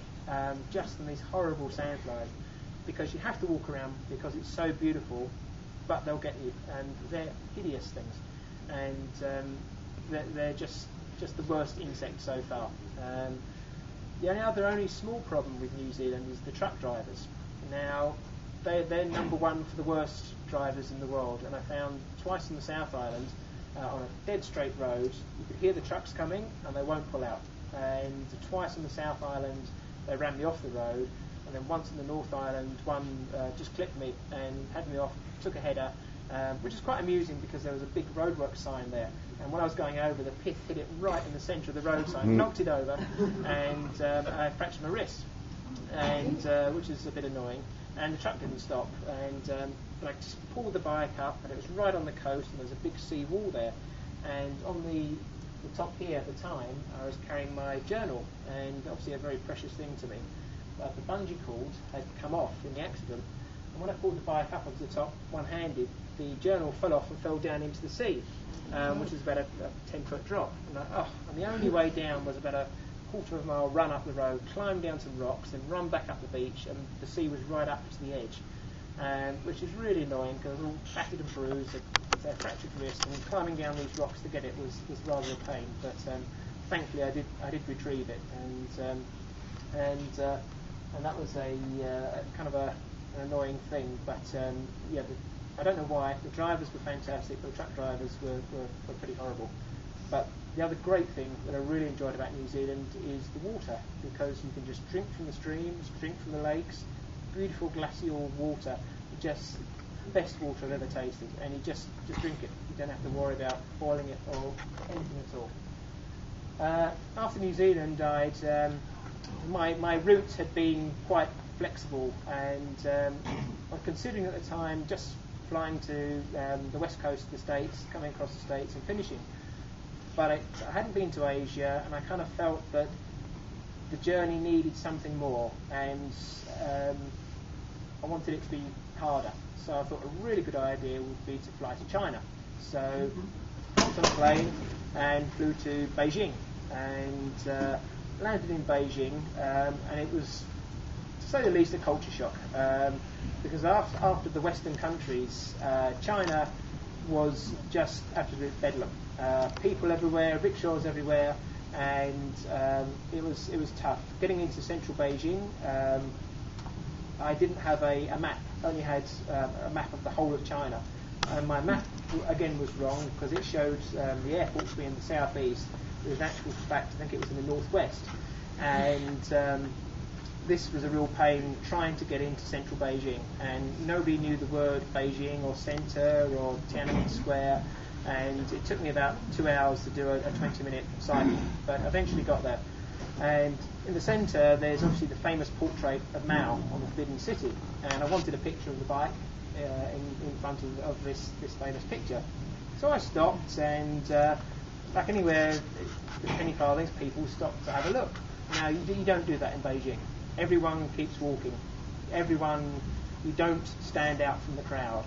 just from these horrible sandflies, because you have to walk around because it's so beautiful, but they'll get you, and they're hideous things, and they're just the worst insect so far. The only small problem with New Zealand is the truck drivers. Now, they're number one for the worst drivers in the world, and I found twice in the South Island, on a dead straight road, you could hear the trucks coming and they won't pull out. And twice on the South Island, they ran me off the road, and then once in the North Island, one just clipped me and had me off, took a header, which is quite amusing because there was a big roadwork sign there. And when I was going over, the pith hit it right in the centre of the road sign, knocked it over, and I fractured my wrist, and which is a bit annoying. And the truck didn't stop, and I just pulled the bike up, and it was right on the coast, and there was a big sea wall there. And on the top here at the time, I was carrying my journal, and obviously a very precious thing to me. But the bungee cord had come off in the accident, and when I pulled the bike up onto the top, one-handed, the journal fell off and fell down into the sea, which was about a 10-foot drop. And the only way down was about a quarter of a mile run up the road, climb down some rocks, then run back up the beach, and the sea was right up to the edge, which is really annoying because I was all battered and bruised, a fractured wrist, and climbing down these rocks to get it was rather a pain. But thankfully I did retrieve it, and that was a kind of an annoying thing. But I don't know why. The drivers were fantastic, but the truck drivers were pretty horrible. But the other great thing that I really enjoyed about New Zealand is the water, because you can just drink from the streams, drink from the lakes, beautiful glacial water, just best water I've ever tasted, and you just drink it. You don't have to worry about boiling it or anything at all. After New Zealand, my route had been quite flexible, and I was considering at the time just flying to the west coast of the States, coming across the States and finishing. But I hadn't been to Asia, and I kind of felt that the journey needed something more, and I wanted it to be harder. So I thought a really good idea would be to fly to China. So hopped on a plane and flew to Beijing, and landed in Beijing, and it was, to say the least, a culture shock, because after the Western countries, China was just absolute bedlam. People everywhere, rickshaws everywhere, and it was tough. Getting into central Beijing, I didn't have a map, only had a map of the whole of China. And my map, again, was wrong, because it showed the airport to be in the southeast. It was in actual fact, I think it was in the northwest. And this was a real pain trying to get into central Beijing. And nobody knew the word Beijing or centre or Tiananmen Square. And it took me about 2 hours to do a 20-minute cycle, but I eventually got there. And in the centre, there's obviously the famous portrait of Mao on the Forbidden City, and I wanted a picture of the bike in front of this famous picture. So I stopped, and like anywhere, the penny farthings, people stop to have a look. Now, you don't do that in Beijing. Everyone keeps walking. You don't stand out from the crowd.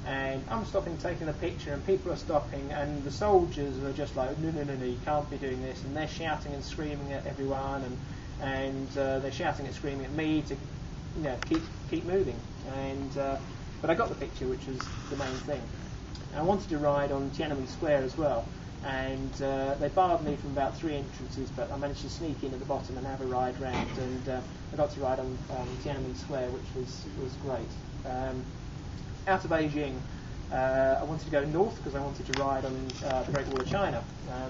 And I'm stopping, taking a picture, and people are stopping, and the soldiers are just like, no, you can't be doing this, and they're shouting and screaming at everyone, and they're shouting and screaming at me to, keep moving. And but I got the picture, which was the main thing. And I wanted to ride on Tiananmen Square as well, and they barred me from about 3 entrances, but I managed to sneak in at the bottom and have a ride round, and I got to ride on Tiananmen Square, which was great. Out of Beijing, I wanted to go north because I wanted to ride on the Great Wall of China.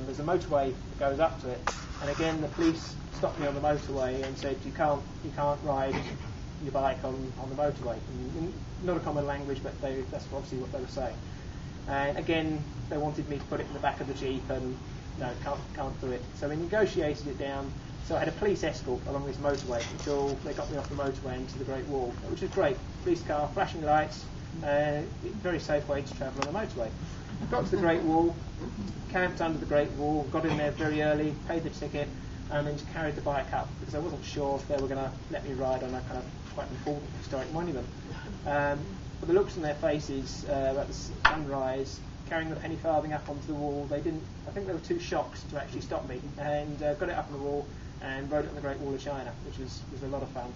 There's a motorway that goes up to it, and again the police stopped me on the motorway and said you can't ride your bike on the motorway. Not a common language, but that's obviously what they were saying. And again, they wanted me to put it in the back of the Jeep, and no, can't do it. So they negotiated it down. So I had a police escort along this motorway until they got me off the motorway into the Great Wall, which was great. Police car, flashing lights. Very safe way to travel on a motorway. Got to the Great Wall, camped under the Great Wall, got in there very early, paid the ticket, and then just carried the bike up because I wasn't sure if they were going to let me ride on a kind of quite important historic monument. But the looks on their faces at the sunrise, carrying the penny farthing up onto the wall, I think they were too shocked to actually stop me, and got it up on the wall and rode it on the Great Wall of China, which was a lot of fun.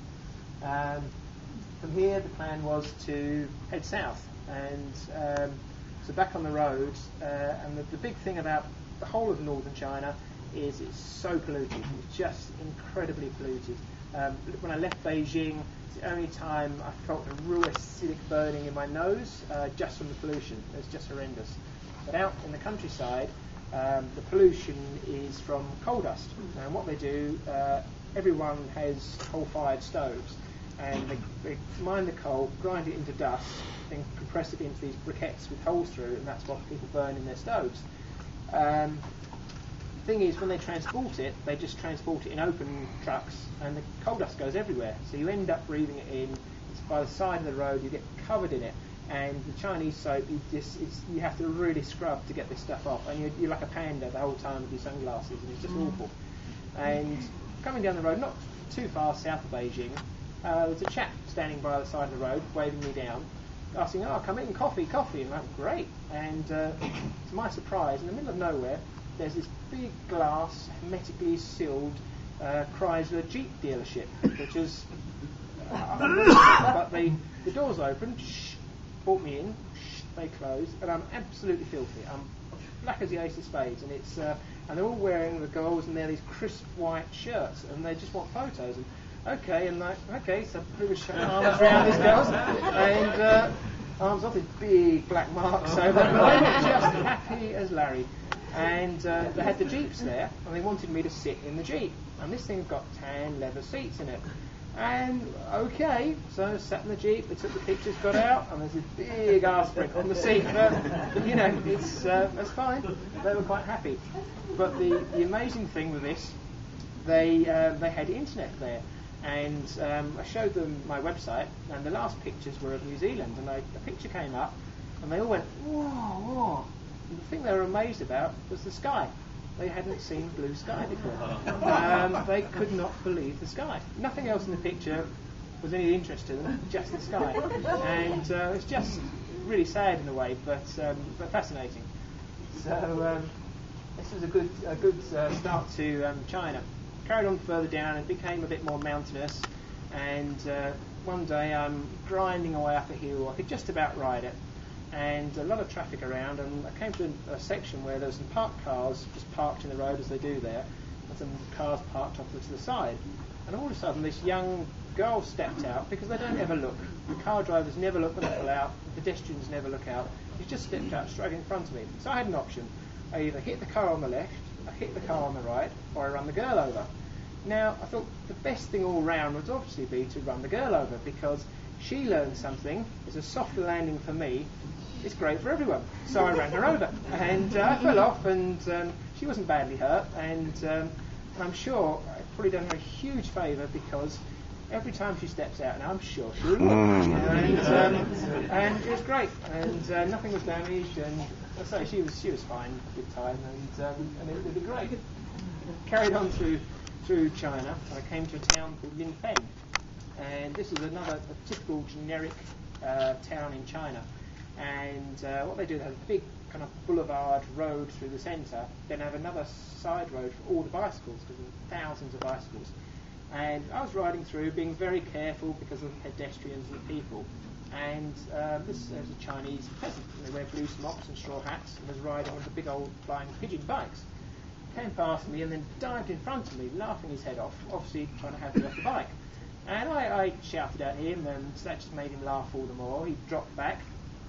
From here, the plan was to head south, and so back on the road. And the big thing about the whole of northern China is it's so polluted. It's just incredibly polluted. When I left Beijing, it's the only time I felt a real acidic burning in my nose just from the pollution. It's just horrendous. But out in the countryside, the pollution is from coal dust. And what they do, everyone has coal-fired stoves. And they mine the coal, grind it into dust, then compress it into these briquettes with holes through, and that's what people burn in their stoves. The thing is, when they transport it, they just transport it in open trucks, and the coal dust goes everywhere. So you end up breathing it in. It's by the side of the road, you get covered in it. And the Chinese soap, you have to really scrub to get this stuff off. And you're like a panda the whole time with your sunglasses, and it's just awful. And coming down the road, not too far south of Beijing, there's a chap standing by the side of the road, waving me down, asking, come in, coffee. And I'm great. And to my surprise, in the middle of nowhere, there's this big glass, hermetically sealed Chrysler Jeep dealership, which is... but the doors open, brought me in, they closed, and I'm absolutely filthy. I'm black as the ace of spades, and it's and they're all wearing, the girls, and they're these crisp white shirts, and they just want photos. And so pretty much arms around these girls, and arms off with big black marks over them. They were just happy as Larry. And they had the Jeeps there, and they wanted me to sit in the Jeep. And this thing had got tan leather seats in it. And okay, so I sat in the Jeep, we took the pictures, got out, and there's a big arse print on the seat. But you know, that's fine. They were quite happy. But the amazing thing with this, they had internet there, and I showed them my website, and the last pictures were of New Zealand, and a picture came up, and they all went, whoa, whoa. And the thing they were amazed about was the sky. They hadn't seen blue sky before. They could not believe the sky. Nothing else in the picture was any interest to them, just the sky. And it's just really sad in a way, but fascinating. So this was a good start to China. Carried on further down and became a bit more mountainous. And one day I'm grinding away up a hill. I could just about ride it. And a lot of traffic around, and I came to a section where there were some parked cars just parked in the road as they do there, and some cars parked off to the side. And all of a sudden this young girl stepped out, because they don't ever look. The car drivers never look when they pull out, the pedestrians never look out. She just stepped out straight in front of me. So I had an option. I either hit the car on the left, I hit the car on the right, or I run the girl over. Now I thought the best thing all round would obviously be to run the girl over, because she learned something. It's a softer landing for me. It's great for everyone. So I ran her over, and I fell off, and she wasn't badly hurt, and I'm sure I've probably done her a huge favour, because every time she steps out now, I'm sure she will. And it was great, and nothing was damaged, and I say she was fine, good time, and it would be great. Carried on through China. I came to a town called Linfeng, and this is another typical generic town in China. And what they do, they have a big kind of boulevard road through the centre, then have another side road for all the bicycles, because there are thousands of bicycles. And I was riding through, being very careful because of the pedestrians and the people. And there's a Chinese peasant, and they wear blue smocks and straw hats, and was riding on the big old flying pigeon bikes. Came past me and then dived in front of me, laughing his head off, obviously trying to have me off the bike. And I shouted at him, and that just made him laugh all the more. He dropped back,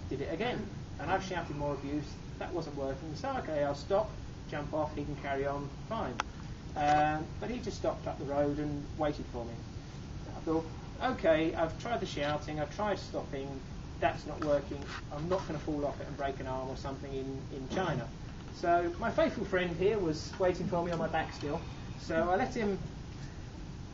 did it again, and I've shouted more abuse. That wasn't working, so okay, I'll stop, jump off, he can carry on, fine. But he just stopped up the road and waited for me. I thought, okay, I've tried the shouting, I've tried stopping, that's not working, I'm not going to fall off it and break an arm or something in China. So my faithful friend here was waiting for me on my back still, so I let him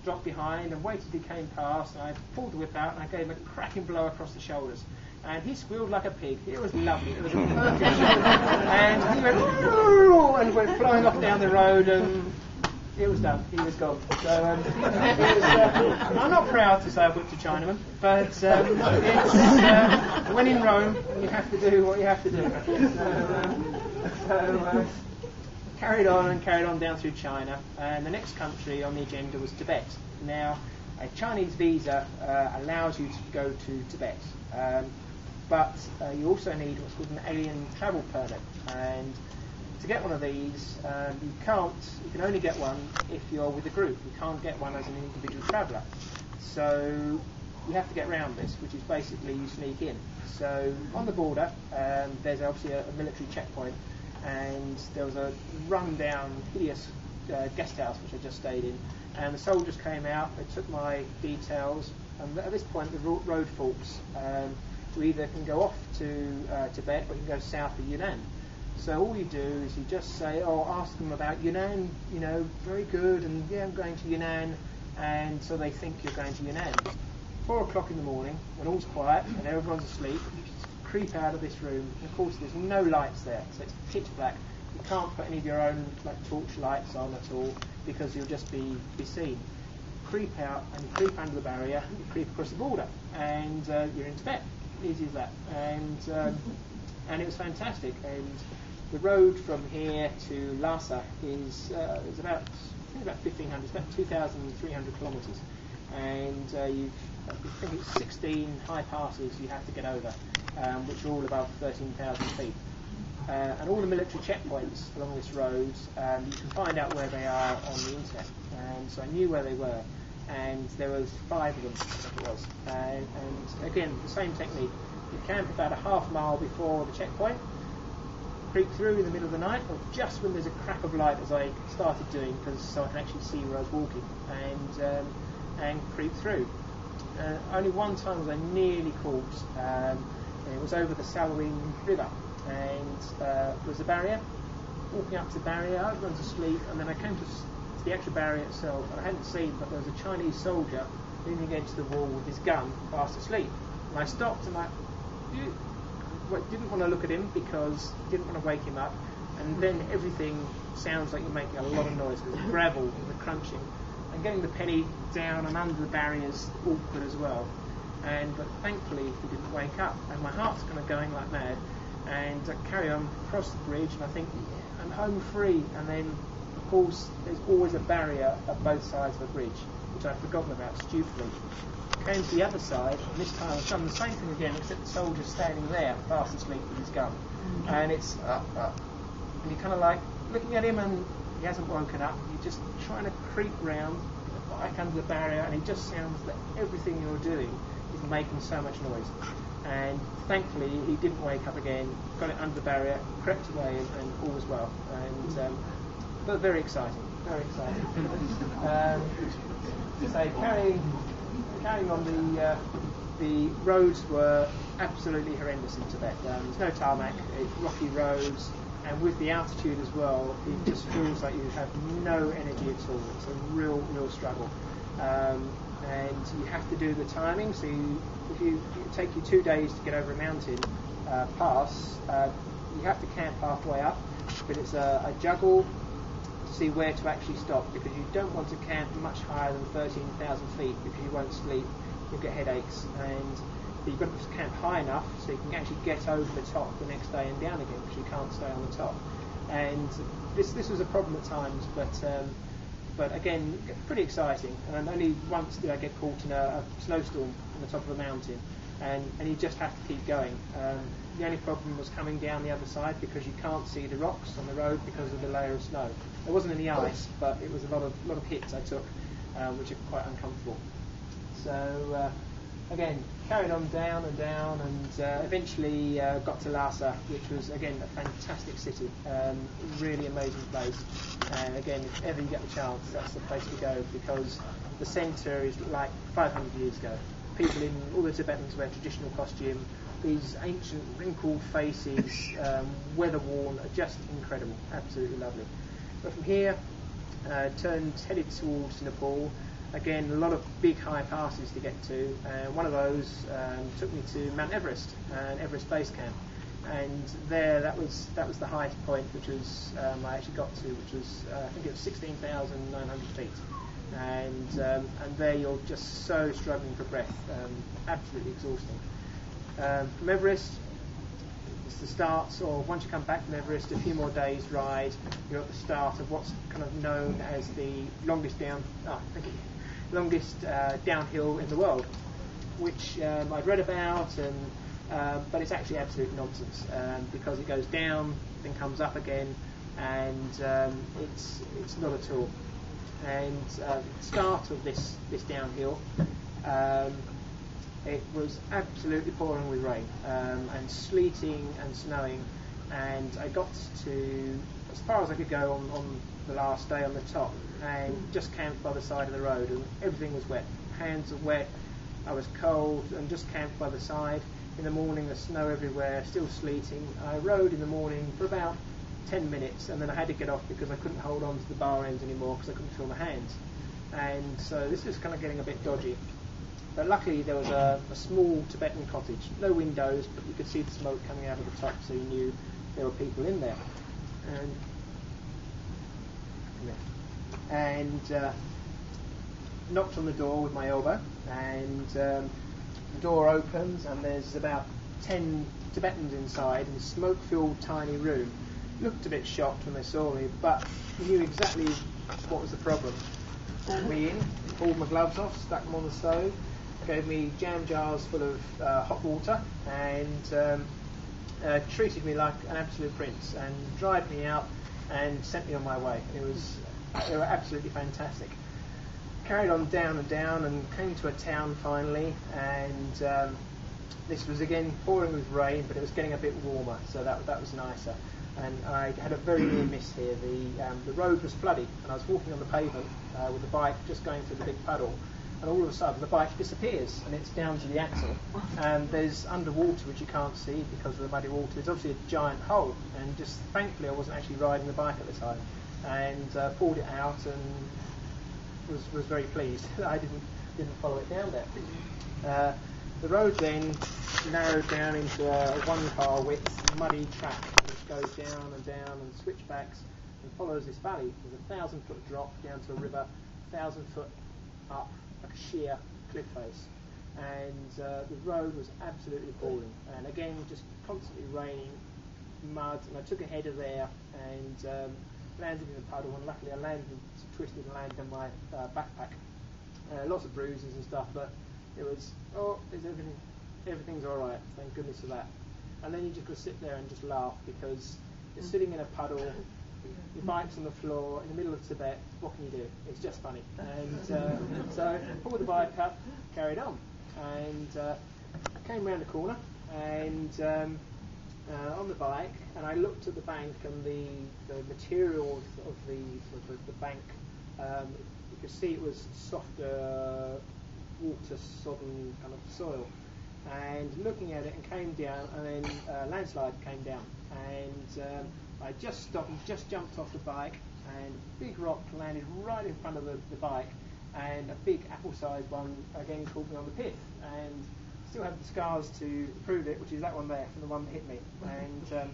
drop behind and waited till he came past, and I pulled the whip out and I gave him a cracking blow across the shoulders. And he squealed like a pig. It was lovely. It was a perfect shot. And he went, ooh, and went flying off down the road, and it was done. He was gone. So I'm not proud to say I've whipped a Chinaman, but it's, when in Rome, you have to do what you have to do. Carried on down through China, and the next country on the agenda was Tibet. Now, a Chinese visa allows you to go to Tibet. But you also need what's called an alien travel permit, and to get one of these, you can only get one if you're with a group. You can't get one as an individual traveller. So you have to get around this, which is basically you sneak in. So on the border, there's obviously a military checkpoint, and there was a run-down, hideous guest house which I just stayed in, and the soldiers came out, they took my details, and at this point the road forks. You either can go off to Tibet, or you can go south of Yunnan. So all you do is you just say, ask them about Yunnan, very good, and yeah, I'm going to Yunnan, and so they think you're going to Yunnan. 4 o'clock in the morning, when all's quiet and everyone's asleep, you just creep out of this room, and of course there's no lights there, so it's pitch black. You can't put any of your own torch lights on at all, because you'll just be seen. Creep out, and you creep under the barrier, you creep across the border, and you're in Tibet. Easy as that. And it was fantastic. And the road from here to Lhasa is about 1,500, it's about 2,300 kilometres, and I think it's 16 high passes you have to get over, which are all above 13,000 feet. And all the military checkpoints along this road, you can find out where they are on the internet. And so I knew where they were, and there was 5 of them, I think it was. And again, the same technique. You camp about a half mile before the checkpoint, creep through in the middle of the night, or just when there's a crack of light, as I started doing, so I can actually see where I was walking. and creep through. Only one time was I nearly caught, and it was over the Salween River, and there was a barrier. Walking up to the barrier, I went to sleep, and then I came to the actual barrier itself, and I hadn't seen, but there was a Chinese soldier leaning against the wall with his gun, fast asleep. And I stopped, and I didn't want to look at him because I didn't want to wake him up. And then everything sounds like you're making a lot of noise, because the gravel and the crunching, and getting the penny down and under the barriers awkward as well. But thankfully he didn't wake up, and my heart's kind of going like mad. And I carry on across the bridge, and I think I'm home free. And then, of course, there's always a barrier at both sides of the bridge, which I'd forgotten about stupidly. Came to the other side, and this time I've done the same thing again, except the soldier's standing there, fast asleep with his gun. And it's and you're kind of like looking at him, and he hasn't woken up. You're just trying to creep round, back under the barrier, and it just sounds that everything you're doing is making so much noise. And thankfully he didn't wake up again, got it under the barrier, crept away, and all was well. But very exciting, very exciting. So carrying on, the roads were absolutely horrendous in Tibet. There's no tarmac, it's rocky roads, and with the altitude as well, it just feels like you have no energy at all. It's a real struggle. And you have to do the timing, so it take you 2 days to get over a mountain pass. You have to camp halfway up, but it's a juggle to see where to actually stop, because you don't want to camp much higher than 13,000 feet because you won't sleep, you'll get headaches, and you've got to camp high enough so you can actually get over the top the next day and down again, because you can't stay on the top. And this was a problem at times, but again, pretty exciting. And only once did I get caught in a snowstorm on the top of a mountain, and you just have to keep going. The only problem was coming down the other side, because you can't see the rocks on the road because of the layer of snow. There wasn't any ice, but it was a lot of hits I took, which are quite uncomfortable. So again, carried on down and down, and eventually got to Lhasa, which was again a fantastic city, really amazing place. And again, if ever you get the chance, that's the place to go, because the centre is like 500 years ago. People in all the Tibetans wear traditional costume. These ancient wrinkled faces, weather worn, are just incredible, absolutely lovely. But from here, headed towards Nepal. Again, a lot of big high passes to get to. One of those took me to Mount Everest and Everest Base Camp, and there that was the highest point, which was I actually got to, which was I think it was 16,900 feet, and there you're just so struggling for breath, absolutely exhausting. From Everest, it's the start, or once you come back from Everest, a few more days ride, you're at the start of what's kind of known as the longest downhill in the world, which I'd read about, but it's actually absolute nonsense, because it goes down, then comes up again, and it's not at all. And the start of this downhill, it was absolutely pouring with rain, and sleeting and snowing, and I got to as far as I could go on the last day on the top, and just camped by the side of the road, and everything was wet. Hands were wet, I was cold, and just camped by the side. In the morning, there's snow everywhere, still sleeting. I rode in the morning for about 10 minutes, and then I had to get off because I couldn't hold on to the bar ends anymore because I couldn't feel my hands. And so this was kind of getting a bit dodgy. But luckily there was a small Tibetan cottage, no windows, but you could see the smoke coming out of the top, so you knew there were people in there. And knocked on the door with my elbow, and the door opens, and there's about 10 Tibetans inside in a smoke-filled tiny room. Looked a bit shocked when they saw me, but knew exactly what was the problem. Pulled me in, pulled my gloves off, stuck them on the stove, gave me jam jars full of hot water, and treated me like an absolute prince, and dried me out and sent me on my way. They were absolutely fantastic. Carried on down and down, and came to a town finally, and this was again pouring with rain, but it was getting a bit warmer, so that was nicer. And I had a very near miss here. The road was flooded, and I was walking on the pavement with the bike just going through the big puddle, and all of a sudden the bike disappears and it's down to the axle, and there's underwater, which you can't see because of the muddy water, there's obviously a giant hole, and just thankfully I wasn't actually riding the bike at the time, and pulled it out and was very pleased that I didn't follow it down there. The road then narrowed down into a one-car width muddy track which goes down and switchbacks and follows this valley. There's a 1,000-foot drop down to a river, 1,000 foot up, like a sheer cliff face. And the road was absolutely appalling. And again, just constantly raining, mud, and I took a header there and landed in a puddle, and luckily I twisted and landed on my backpack. Lots of bruises and stuff, but it was, everything's all right, thank goodness for that. And then you just got to sit there and just laugh, because you're sitting in a puddle, your bike's on the floor in the middle of Tibet. What can you do? It's just funny. And so I pulled the bike up, carried on, and I came round the corner and on the bike, and I looked at the bank and the material of the bank. You could see it was softer, water-sodden kind of soil. And looking at it, and came down, and then landslide came down, and I just stopped and just jumped off the bike, and a big rock landed right in front of the bike, and a big apple-sized one again caught me on the pith, and still have the scars to prove it, which is that one there from the one that hit me, and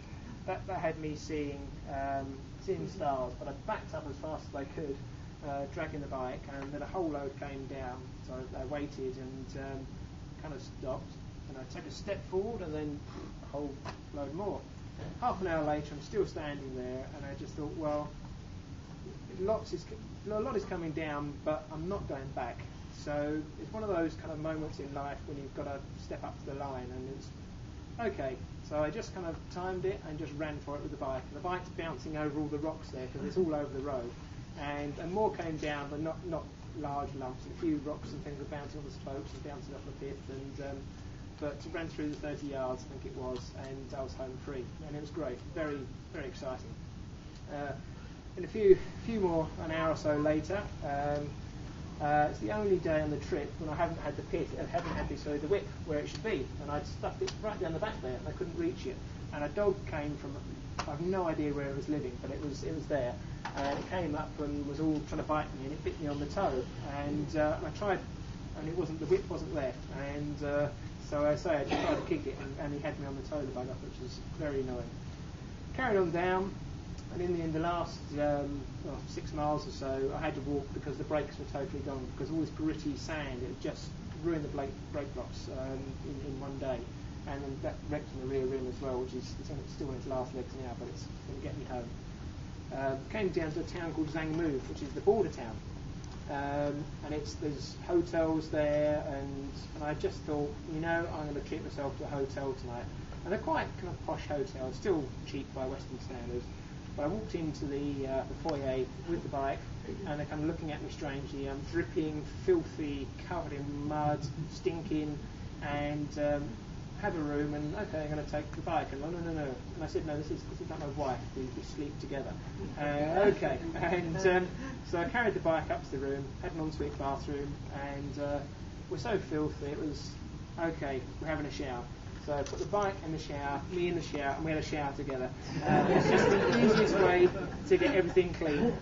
that had me seeing stars. But I backed up as fast as I could, dragging the bike, and then a whole load came down, so I waited and kind of stopped, and I take a step forward and then a whole load more. Half an hour later I'm still standing there, and I just thought, well, a lot is coming down, but I'm not going back. So it's one of those kind of moments in life when you've got to step up to the line, and it's okay. So I just kind of timed it and just ran for it with the bike. And the bike's bouncing over all the rocks there, because it's all over the road, and more came down, but not large lumps. A few rocks and things were bouncing on the slopes and bouncing off the pith, and but ran through the 30 yards, I think it was, and I was home free, and it was great, very, very exciting. And a few more, an hour or so later, it's the only day on the trip when I haven't had the pit, I haven't had the whip where it should be, and I'd stuffed it right down the back there, and I couldn't reach it. And a dog came from, I have no idea where it was living, but it was there, and it came up and was all trying to bite me, and it bit me on the toe, and I tried, and the whip wasn't there, and so I just tried to kick it, and he had me on the toe, the bugger, which was very annoying. Carried on down, and in the end, the last 6 miles or so, I had to walk because the brakes were totally gone, because all this gritty sand, it just ruined the brake blocks in one day. And then that wrecked on the rear rim as well, which is still in its last legs now, but it's going to get me home. Came down to a town called Zangmu, which is the border town. And there's hotels there, and I just thought, I'm going to treat myself to a hotel tonight. And they're quite kind of posh hotels, still cheap by Western standards. But I walked into the foyer with the bike, and they're kind of looking at me strangely. I'm dripping, filthy, covered in mud, stinking, and have a room, and okay, I'm going to take the bike. And no. And I said, no, this is not my wife. We sleep together. Okay. And so I carried the bike up to the room, had an ensuite bathroom, and we're so filthy. It was okay. We're having a shower. So I put the bike in the shower, me in the shower, and we had a shower together. It's just the easiest way to get everything clean.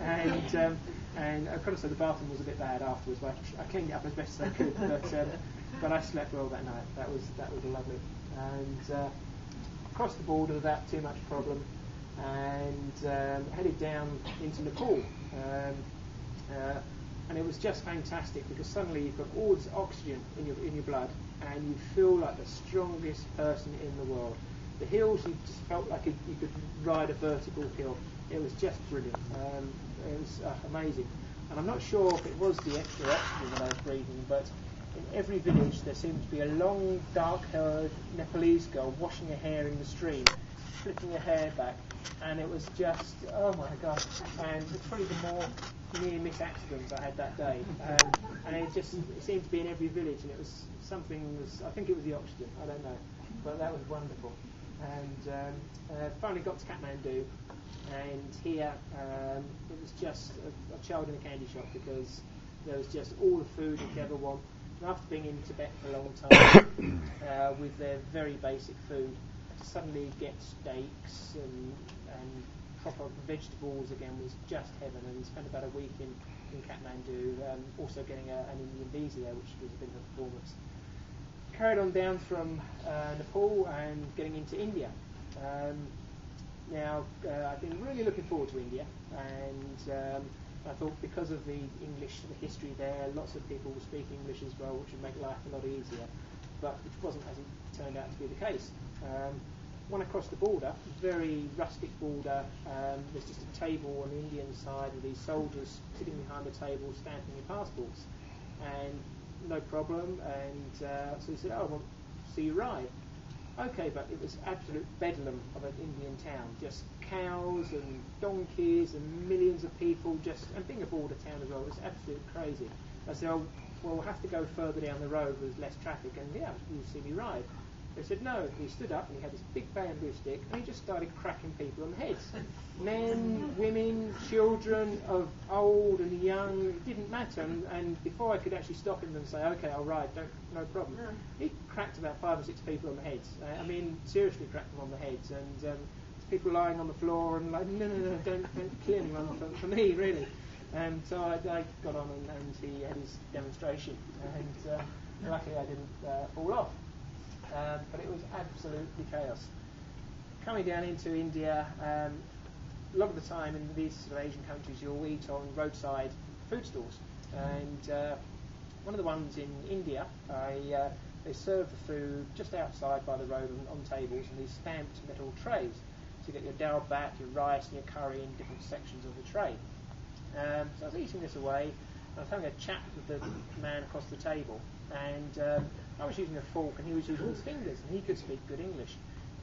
And I've got to say the bathroom was a bit bad afterwards, but I cleaned it up as best as I could. But I slept well that night. That was lovely. And crossed the border without too much problem, and headed down into Nepal. And it was just fantastic, because suddenly you've got all this oxygen in your blood, and you feel like the strongest person in the world. The hills, you just felt like you could ride a vertical hill. It was just brilliant. It was amazing. And I'm not sure if it was the extra oxygen that I was breathing, but in every village there seemed to be a long, dark-haired Nepalese girl washing her hair in the stream, flipping her hair back, and it was just, oh my God. And it's probably the more near-miss accidents I had that day. And it seemed to be in every village, and it was I think it was the oxygen, I don't know, but that was wonderful. And finally got to Kathmandu, and here it was just a child in a candy shop, because There was just all the food you could ever want. And after being in Tibet for a long time, with their very basic food, to suddenly get steaks and proper vegetables again was just heaven. And spent about a week in Kathmandu, also getting an Indian visa there, which was a bit of a performance. Carried on down from Nepal and getting into India. Now, I've been really looking forward to India, and I thought because of the English, the history there, lots of people will speak English as well, which would make life a lot easier, but which wasn't as it turned out to be the case. One across the border, very rustic border, there's just a table on the Indian side with these soldiers sitting behind the table stamping your passports, and no problem, and so he said, oh, well, see you ride. Okay, but it was absolute bedlam of an Indian town, just cows and donkeys and millions of people, and being a border town as well, it was absolutely crazy. I said, oh, well, we'll have to go further down the road with less traffic, and yeah, you'll see me ride. They said no. He stood up and he had this big bamboo stick and he just started cracking people on the heads. Men, women, children, of old and young, it didn't matter. And before I could actually stop him and say, okay, I'll ride, no problem, he cracked about 5 or 6 people on the heads. I mean, seriously cracked them on the heads. And people lying on the floor and like, no, don't kill anyone for me, really. So I got on and he had his demonstration. And luckily I didn't fall off. But it was absolutely chaos. Coming down into India, a lot of the time in these sort of Asian countries you'll eat on roadside food stalls. And one of the ones in India, they serve the food just outside by the road on tables in these stamped metal trays. So you get your dal bat, your rice and your curry in different sections of the tray. So I was eating this away, and I was having a chat with the man across the table, and I was using a fork and he was using his fingers, and he could speak good English.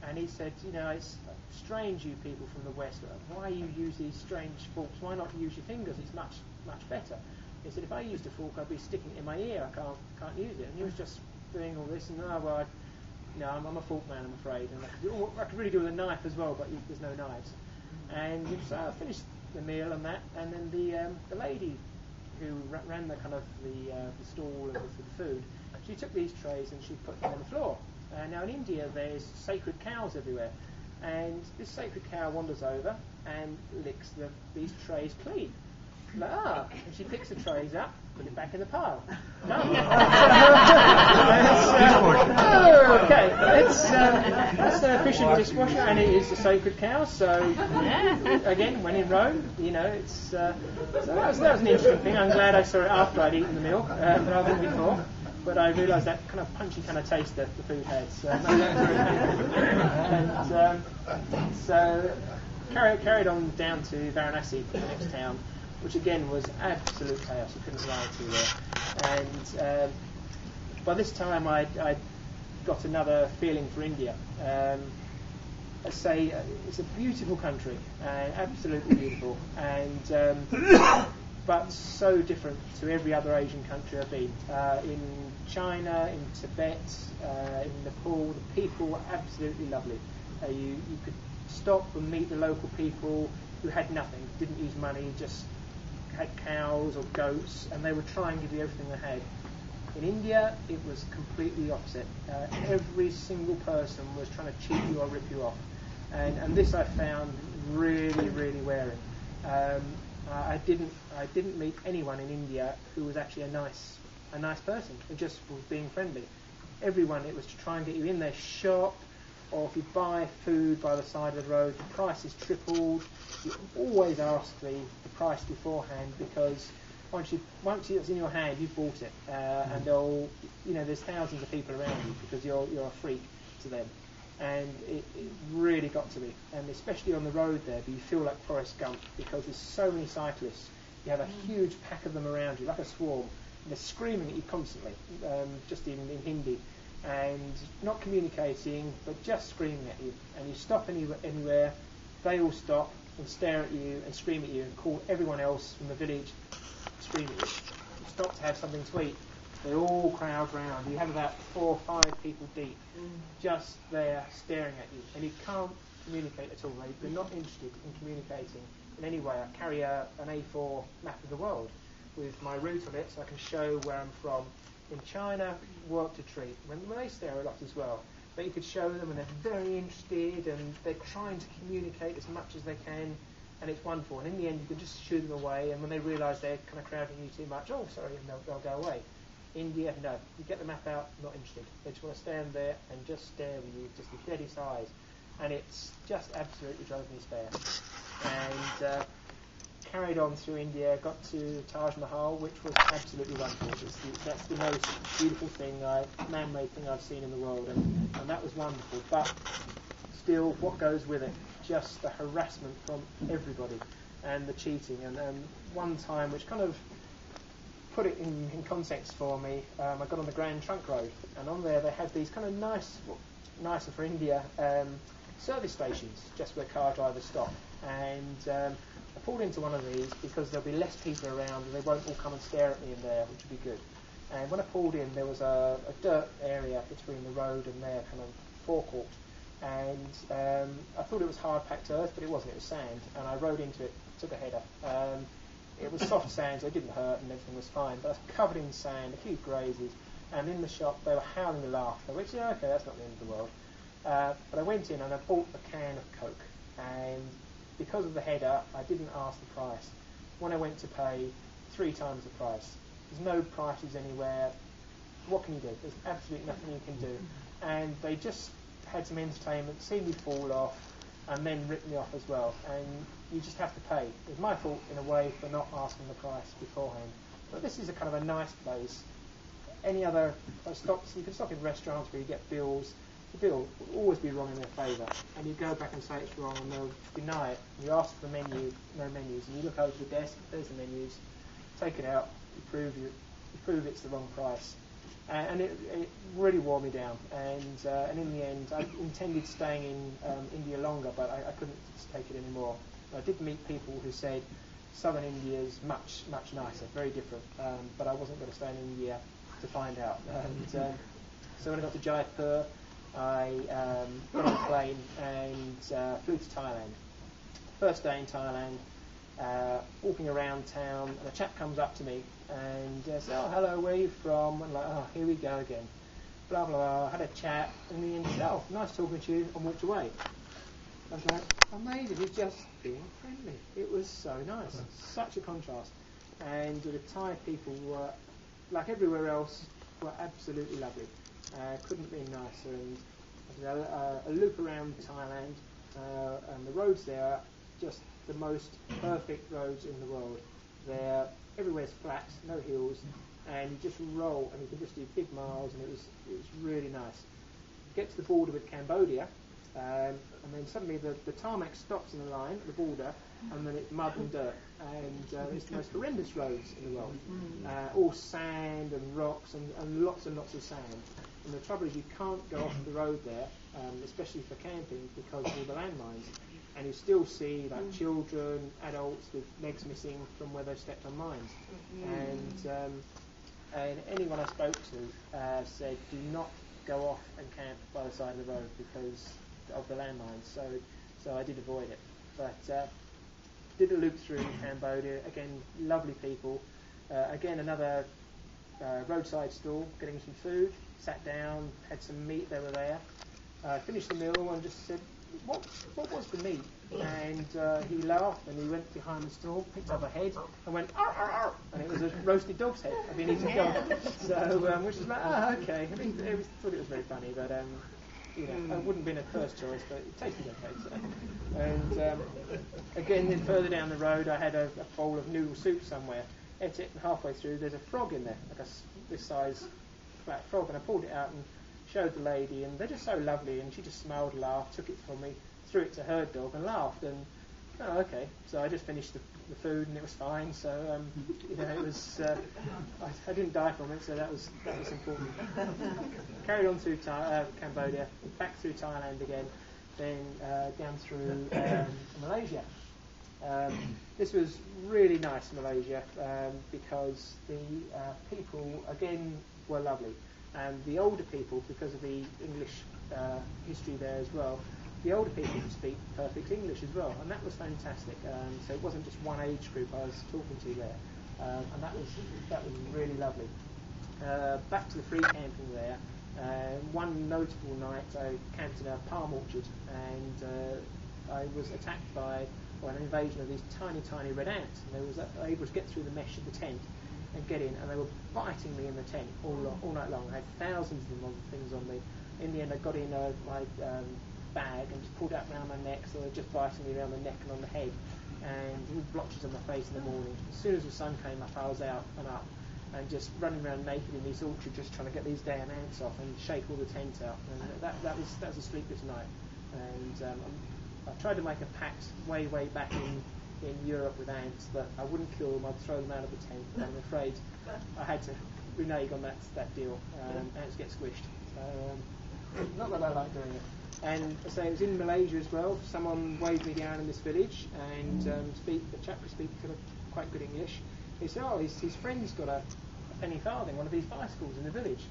And he said, you know, it's strange, you people from the West, why you use these strange forks? Why not use your fingers? It's much, much better. He said, if I used a fork, I'd be sticking it in my ear. I can't use it. And he was just doing all this, and I'm a fork man, I'm afraid. And I could really do with a knife as well, but there's no knives. And so I finished the meal and that, and then the lady who ran the kind of the stall and the food, she took these trays and she put them on the floor. Now in India there's sacred cows everywhere, and this sacred cow wanders over and licks these trays clean. Like, and she picks the trays up, put it back in the pile. No. Okay, that's an efficient dishwasher, and it is a sacred cow. So again, when in Rome, you know, it's so that was an interesting thing. I'm glad I saw it after I'd eaten the meal, rather than before. But I realised that kind of punchy kind of taste that the food had. So, so carried on down to Varanasi, the next town, which again was absolute chaos. You couldn't ride through there. And by this time I'd got another feeling for India. I say it's a beautiful country, absolutely beautiful, and but so different to every other Asian country I've been. In China, in Tibet, in Nepal, the people were absolutely lovely. You could stop and meet the local people who had nothing, didn't use money, just had cows or goats, and they would try and give you everything they had. In India, it was completely opposite. Every single person was trying to cheat you or rip you off, and this I found really, really wearing. I didn't meet anyone in India who was actually a nice person, who just was being friendly. Everyone, it was to try and get you in their shop, or if you buy food by the side of the road, the price is tripled. You always ask the price beforehand, because once it's in your hand, you've bought it, and there's thousands of people around you because you're a freak to them. And it really got to me, and especially on the road there, but you feel like Forrest Gump, because there's so many cyclists. You have a huge pack of them around you, like a swarm, and they're screaming at you constantly, just in Hindi, and not communicating, but just screaming at you. And you stop anywhere, they all stop and stare at you and scream at you and call everyone else from the village, scream at you. You stop to have something to eat, they all crowd round. You have about 4 or 5 people deep, just there staring at you, and you can't communicate at all. They're not interested in communicating in any way. I carry an A4 map of the world, with my route on it, so I can show where I'm from. In China, worked a treat. When they stare a lot as well. But you could show them, and they're very interested, and they're trying to communicate as much as they can, and it's wonderful. And in the end, you can just shoo them away, and when they realise they're kind of crowding you too much, oh, sorry, and they'll go away. India, no. You get the map out, not interested. They just want to stand there and just stare with you, just with deadish eyes. And it's just absolutely drove me spare. And carried on through India, got to Taj Mahal, which was absolutely wonderful. That's the most beautiful thing, man-made thing I've seen in the world, and that was wonderful. But still, what goes with it? Just the harassment from everybody, and the cheating. And one time, which kind of put it in context for me, I got on the Grand Trunk Road, and on there they had these kind of nicer for India, service stations, just where car drivers stop. And I pulled into one of these because there'll be less people around and they won't all come and stare at me in there, which would be good. And when I pulled in, there was a dirt area between the road and their kind of forecourt. And I thought it was hard-packed earth, but it wasn't. It was sand. And I rode into it, took a header. It was soft sand, so it didn't hurt and everything was fine. But I was covered in sand, a few grazes. And in the shop, they were howling with laughter, which, yeah, okay, that's not the end of the world. But I went in and I bought a can of Coke. And because of the header, I didn't ask the price. When I went to pay, 3 times the price. There's no prices anywhere. What can you do? There's absolutely nothing you can do. And they just had some entertainment, see me fall off, and then rip me off as well. And you just have to pay. It was my fault, in a way, for not asking the price beforehand. But this is a kind of a nice place. Any other stops, you can stop in restaurants where you get bills. The bill will always be wrong in their favour, and you go back and say it's wrong, and they'll deny it. You ask for the menu, no menus, and you look over the desk, there's the menus, take it out, you prove it's the wrong price, and it really wore me down. And in the end, I intended staying in India longer, but I couldn't take it anymore. I did meet people who said southern India is much nicer, very different, but I wasn't going to stay in India to find out. And so when I got to Jaipur, I got on a plane and flew to Thailand. First day in Thailand, walking around town, and a chap comes up to me and says, "Oh, hello, where are you from?" And I'm like, "Oh, here we go again." Blah, blah, blah. Had a chat, and in the end, "Oh, nice talking to you," and walked away. I was like, amazing, he's just being friendly. It was so nice, such a contrast. And the Thai people were, like everywhere else, were absolutely lovely. Couldn't be nicer. And a loop around Thailand, and the roads there are just the most perfect roads in the world. They're everywhere's flat, no hills, and you just roll, and you can just do big miles, and it was really nice. Get to the border with Cambodia, and then suddenly the tarmac stops in the line at the border, and then it's mud and dirt, and it's the most horrendous roads in the world. All sand and rocks and lots of sand. And the trouble is you can't go off the road there, especially for camping, because of all the landmines. And you still see like children, adults with legs missing from where they've stepped on mines. And anyone I spoke to said, do not go off and camp by the side of the road because of the landmines. So I did avoid it. But did a loop through Cambodia. Again, lovely people. Again, another roadside stall, getting some food. Sat down, had some meat, they were there. Finished the meal and just said, what was the meat? And he laughed and he went behind the stall, picked up a head and went, "Arr, arr, arr," and it was a roasted dog's head. I've been eating dog. So, which was like, okay. I mean, thought it was very funny, but it wouldn't have been a first choice, but it tasted okay. So. And again, then further down the road, I had a bowl of noodle soup somewhere. Ate it, and halfway through, there's a frog in there, like this size flat frog, and I pulled it out and showed the lady, and they're just so lovely, and she just smiled, laughed, took it from me, threw it to her dog, and laughed, and okay. So I just finished the food, and it was fine. So it was I didn't die from it, so that was important. Carried on through Cambodia, back through Thailand again, then down through Malaysia. This was really nice, Malaysia, because the people again were lovely, and the older people, because of the English history there as well, the older people could speak perfect English as well, and that was fantastic. So it wasn't just one age group I was talking to there. and that was really lovely. Back to the free camping there. One notable night I camped in a palm orchard, and I was attacked by an invasion of these tiny red ants, and I was able to get through the mesh of the tent and get in, and they were biting me in the tent all night long. I had thousands of them on things on me. In the end, I got in my bag and just pulled out around my neck, so they were just biting me around the neck and on the head, and with blotches on my face in the morning. As soon as the sun came up, I was out and up, and just running around naked in this orchard, just trying to get these damn ants off and shake all the tent out. And that was a sleepless night. And I tried to make a pact way back in Europe with ants that I wouldn't kill them, I'd throw them out of the tent. But I'm afraid I had to renege on that deal. Ants get squished. So, not that I like doing it. And so it was in Malaysia as well. Someone waved me down in this village, and the chap could speak quite good English. He said, his friend's got a penny farthing, one of these bicycles in the village.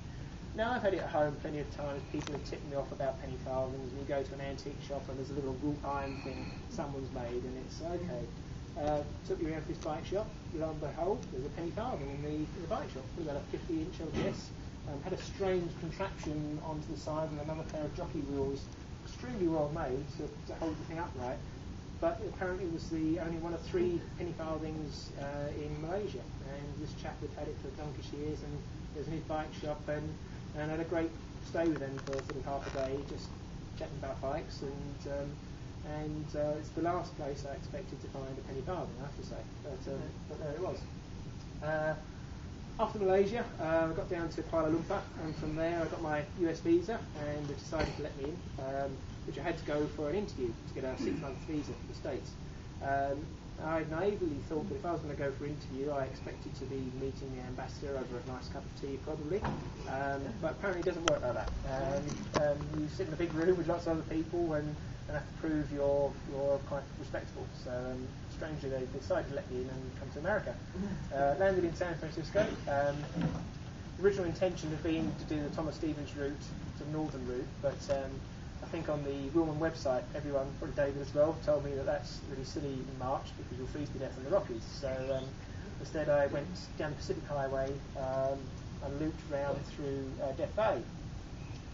Now, I've had it at home plenty of times. People have tipped me off about penny farthings, and you go to an antique shop and there's a little wrought iron thing someone's made, and it's okay. Took me around to this bike shop. Lo and behold, there's a penny farthing in the bike shop. It was about a 50-inch, I guess. Had a strange contraption onto the side and another pair of jockey wheels, extremely well made to hold the thing upright. But apparently it was the only one of 3 penny farthings in Malaysia, and this chap had had it for donkey's years, and it was in his bike shop, and had a great stay with him for sort of half a day, just chatting about bikes, and it's the last place I expected to find a penny farthing, I have to say, but there it was. After Malaysia, I got down to Kuala Lumpur, and from there I got my US visa, and they decided to let me in, which I had to go for an interview to get a 6-month visa for the States. I naively thought that if I was going to go for an interview, I expected to be meeting the ambassador over a nice cup of tea, probably, but apparently it doesn't work like that. You sit in a big room with lots of other people and have to prove you're quite respectable. So strangely, they decided to let me in and come to America. Landed in San Francisco. The original intention had been to do the Thomas Stevens route, the northern route, but I think on the Wheelmen website, everyone, probably David as well, told me that that's really silly in March because you'll freeze to death in the Rockies. So instead I went down the Pacific Highway and looped round through Death Valley.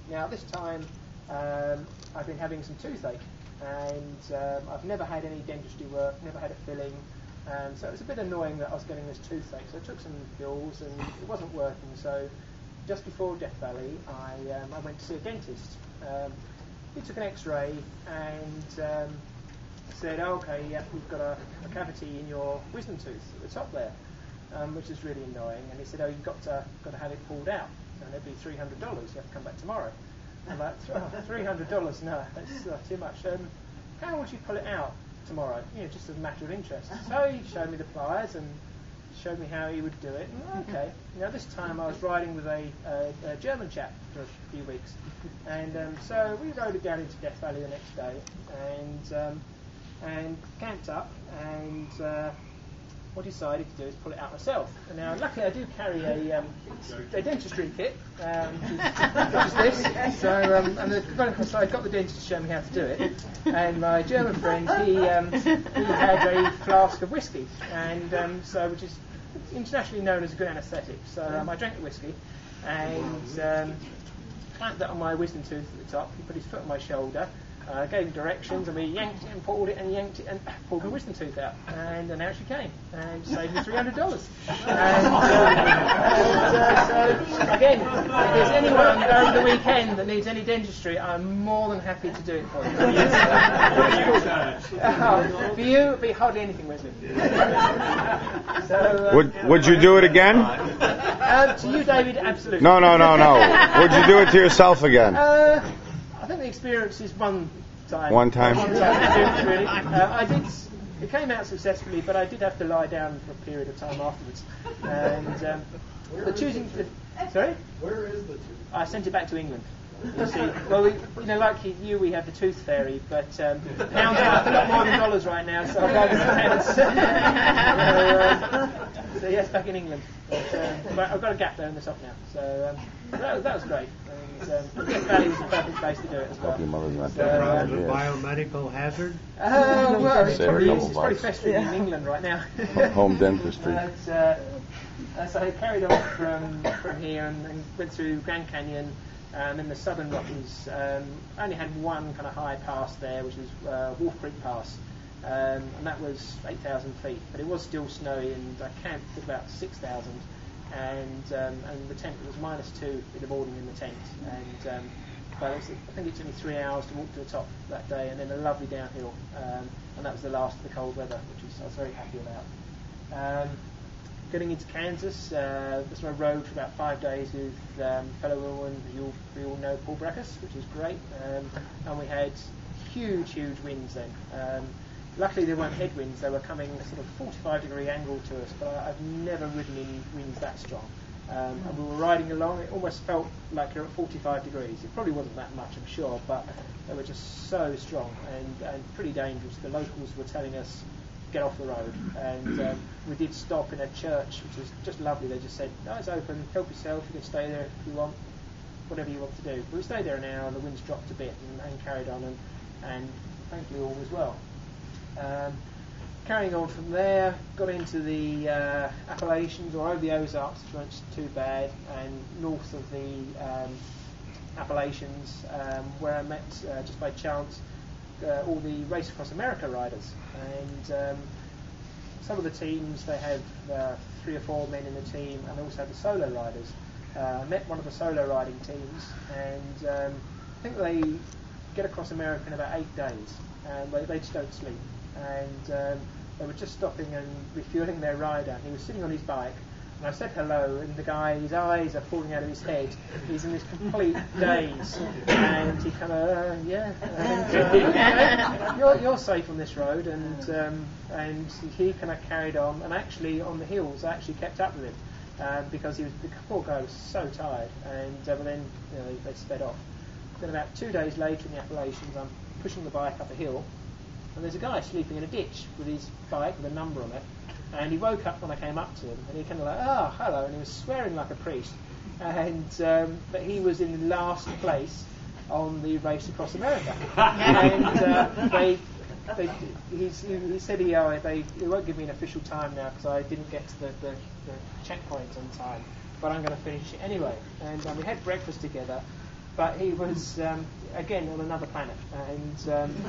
Now this time I've been having some toothache, and I've never had any dentistry work, never had a filling, so it was a bit annoying that I was getting this toothache. So I took some pills and it wasn't working. So just before Death Valley, I went to see a dentist. He took an X-ray and said, okay, yeah, we've got a cavity in your wisdom tooth at the top there, which is really annoying. And he said, you've got to have it pulled out, and it'd be $300. You have to come back tomorrow. I'm like, $300? No, that's too much. How would you pull it out tomorrow? Just as a matter of interest. So he showed me the pliers and showed me how he would do it. And, okay. Now this time I was riding with a German chap for a few weeks, and so we rode it down into Death Valley the next day, and camped up, and what I decided to do is pull it out myself. And now luckily I do carry a dentistry kit, which is this. So so I got the dentist to show me how to do it, and my German friend he had a flask of whiskey, and so which is internationally known as a good anaesthetic. So I drank the whiskey and clamped that on my wisdom tooth at the top. He put his foot on my shoulder, gave him directions, and we yanked it and pulled it and yanked it and pulled my wisdom tooth out. And out she came, and saved me $300. So again, if there's anyone over the weekend that needs any dentistry, I'm more than happy to do it for you. For you, it'd be hardly anything, Wesley. So, Would you do it again? To you, David, absolutely. No. Would you do it to yourself again? I think the experience is one time. One time? Really. I did. It came out successfully, but I did have to lie down for a period of time afterwards. And the choosing. Sorry? Where is the tooth? I sent it back to England. You see, well, like you, we have the tooth fairy, but pounds are worth a lot more than dollars right now, so I'll go with pounds. So yes, back in England. But I've got a gap there in the top now, so that was great. Death Valley was a perfect place to do it as well. Hope your mother's not So, dead. Is it a biomedical hazard? Well, it's Say a probably, couple it's probably bucks. festering in England right now. Home dentistry. So I carried on from here and went through Grand Canyon and then the Southern Rockies. Only had one kind of high pass there, which was Wolf Creek Pass, and that was 8,000 feet. But it was still snowy, and I camped at about 6,000. And the tent was -2 in the morning in the tent, and but I think it took me 3 hours to walk to the top that day, and then a lovely downhill, and that was the last of the cold weather, which I was very happy about. Getting into Kansas, that's where I rode for about 5 days with fellow Wheelmen, we all know Paul Brackus, which is great, and we had huge winds then. Luckily they weren't headwinds, they were coming a sort of 45-degree angle to us, but I've never ridden in winds that strong. And we were riding along, it almost felt like you're at 45 degrees. It probably wasn't that much, I'm sure, but they were just so strong and pretty dangerous. The locals were telling us, get off the road, and we did stop in a church, which was just lovely. They just said, no, it's open, help yourself, you can stay there if you want, whatever you want to do. But we stayed there an hour, and the winds dropped a bit and carried on, and thankfully all was well. Carrying on from there, got into the Appalachians, or over the Ozarks, which weren't too bad, and north of the Appalachians, where I met, just by chance, all the Race Across America riders. And some of the teams, they have 3 or 4 men in the team, and they also have the solo riders. I met one of the solo riding teams, and I think they get across America in about 8 days, and they just don't sleep. And they were just stopping and refueling their rider. He was sitting on his bike, and I said hello, and the guy, his eyes are falling out of his head. He's in this complete daze, and he kind of, you're safe on this road, and he kind of carried on, and actually on the hills, I actually kept up with him, because the poor guy was so tired, and but then they sped off. Then about 2 days later in the Appalachians, I'm pushing the bike up a hill, and there's a guy sleeping in a ditch with his bike with a number on it, and he woke up when I came up to him, and he kind of like, oh, hello, and he was swearing like a priest, and but he was in last place on the Race Across America, and he said they won't give me an official time now because I didn't get to the checkpoint on time, but I'm going to finish it anyway, and we had breakfast together. But he was, again, on another planet, and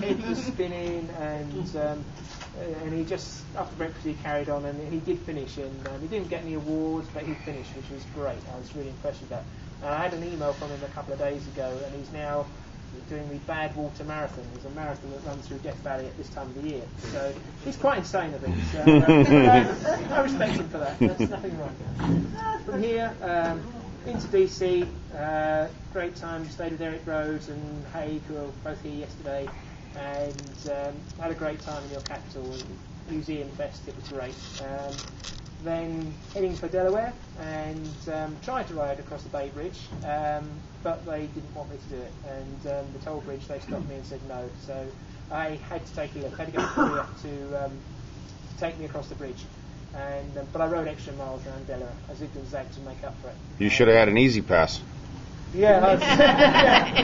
head was spinning, and he just, after breakfast he carried on, and he did finish, and he didn't get any awards, but he finished, which was great. I was really impressed with that. I had an email from him a couple of days ago, and he's now doing the Badwater Marathon. There's a marathon that runs through Death Valley at this time of the year. So he's quite insane, I think. So, I respect him for that. There's nothing wrong. From here, into DC, great time, stayed with Eric Rhodes and Haig, who were both here yesterday, and had a great time in your capital, Museum Fest, it was great. Then heading for Delaware, and tried to ride across the Bay Bridge, but they didn't want me to do it, and the toll bridge, they stopped me and said no, so I had to take a lift, I had to get a courier to take me across the bridge. But I rode extra miles around Delaware. I zigged and zagged to make up for it. You should have had an easy pass. Yeah,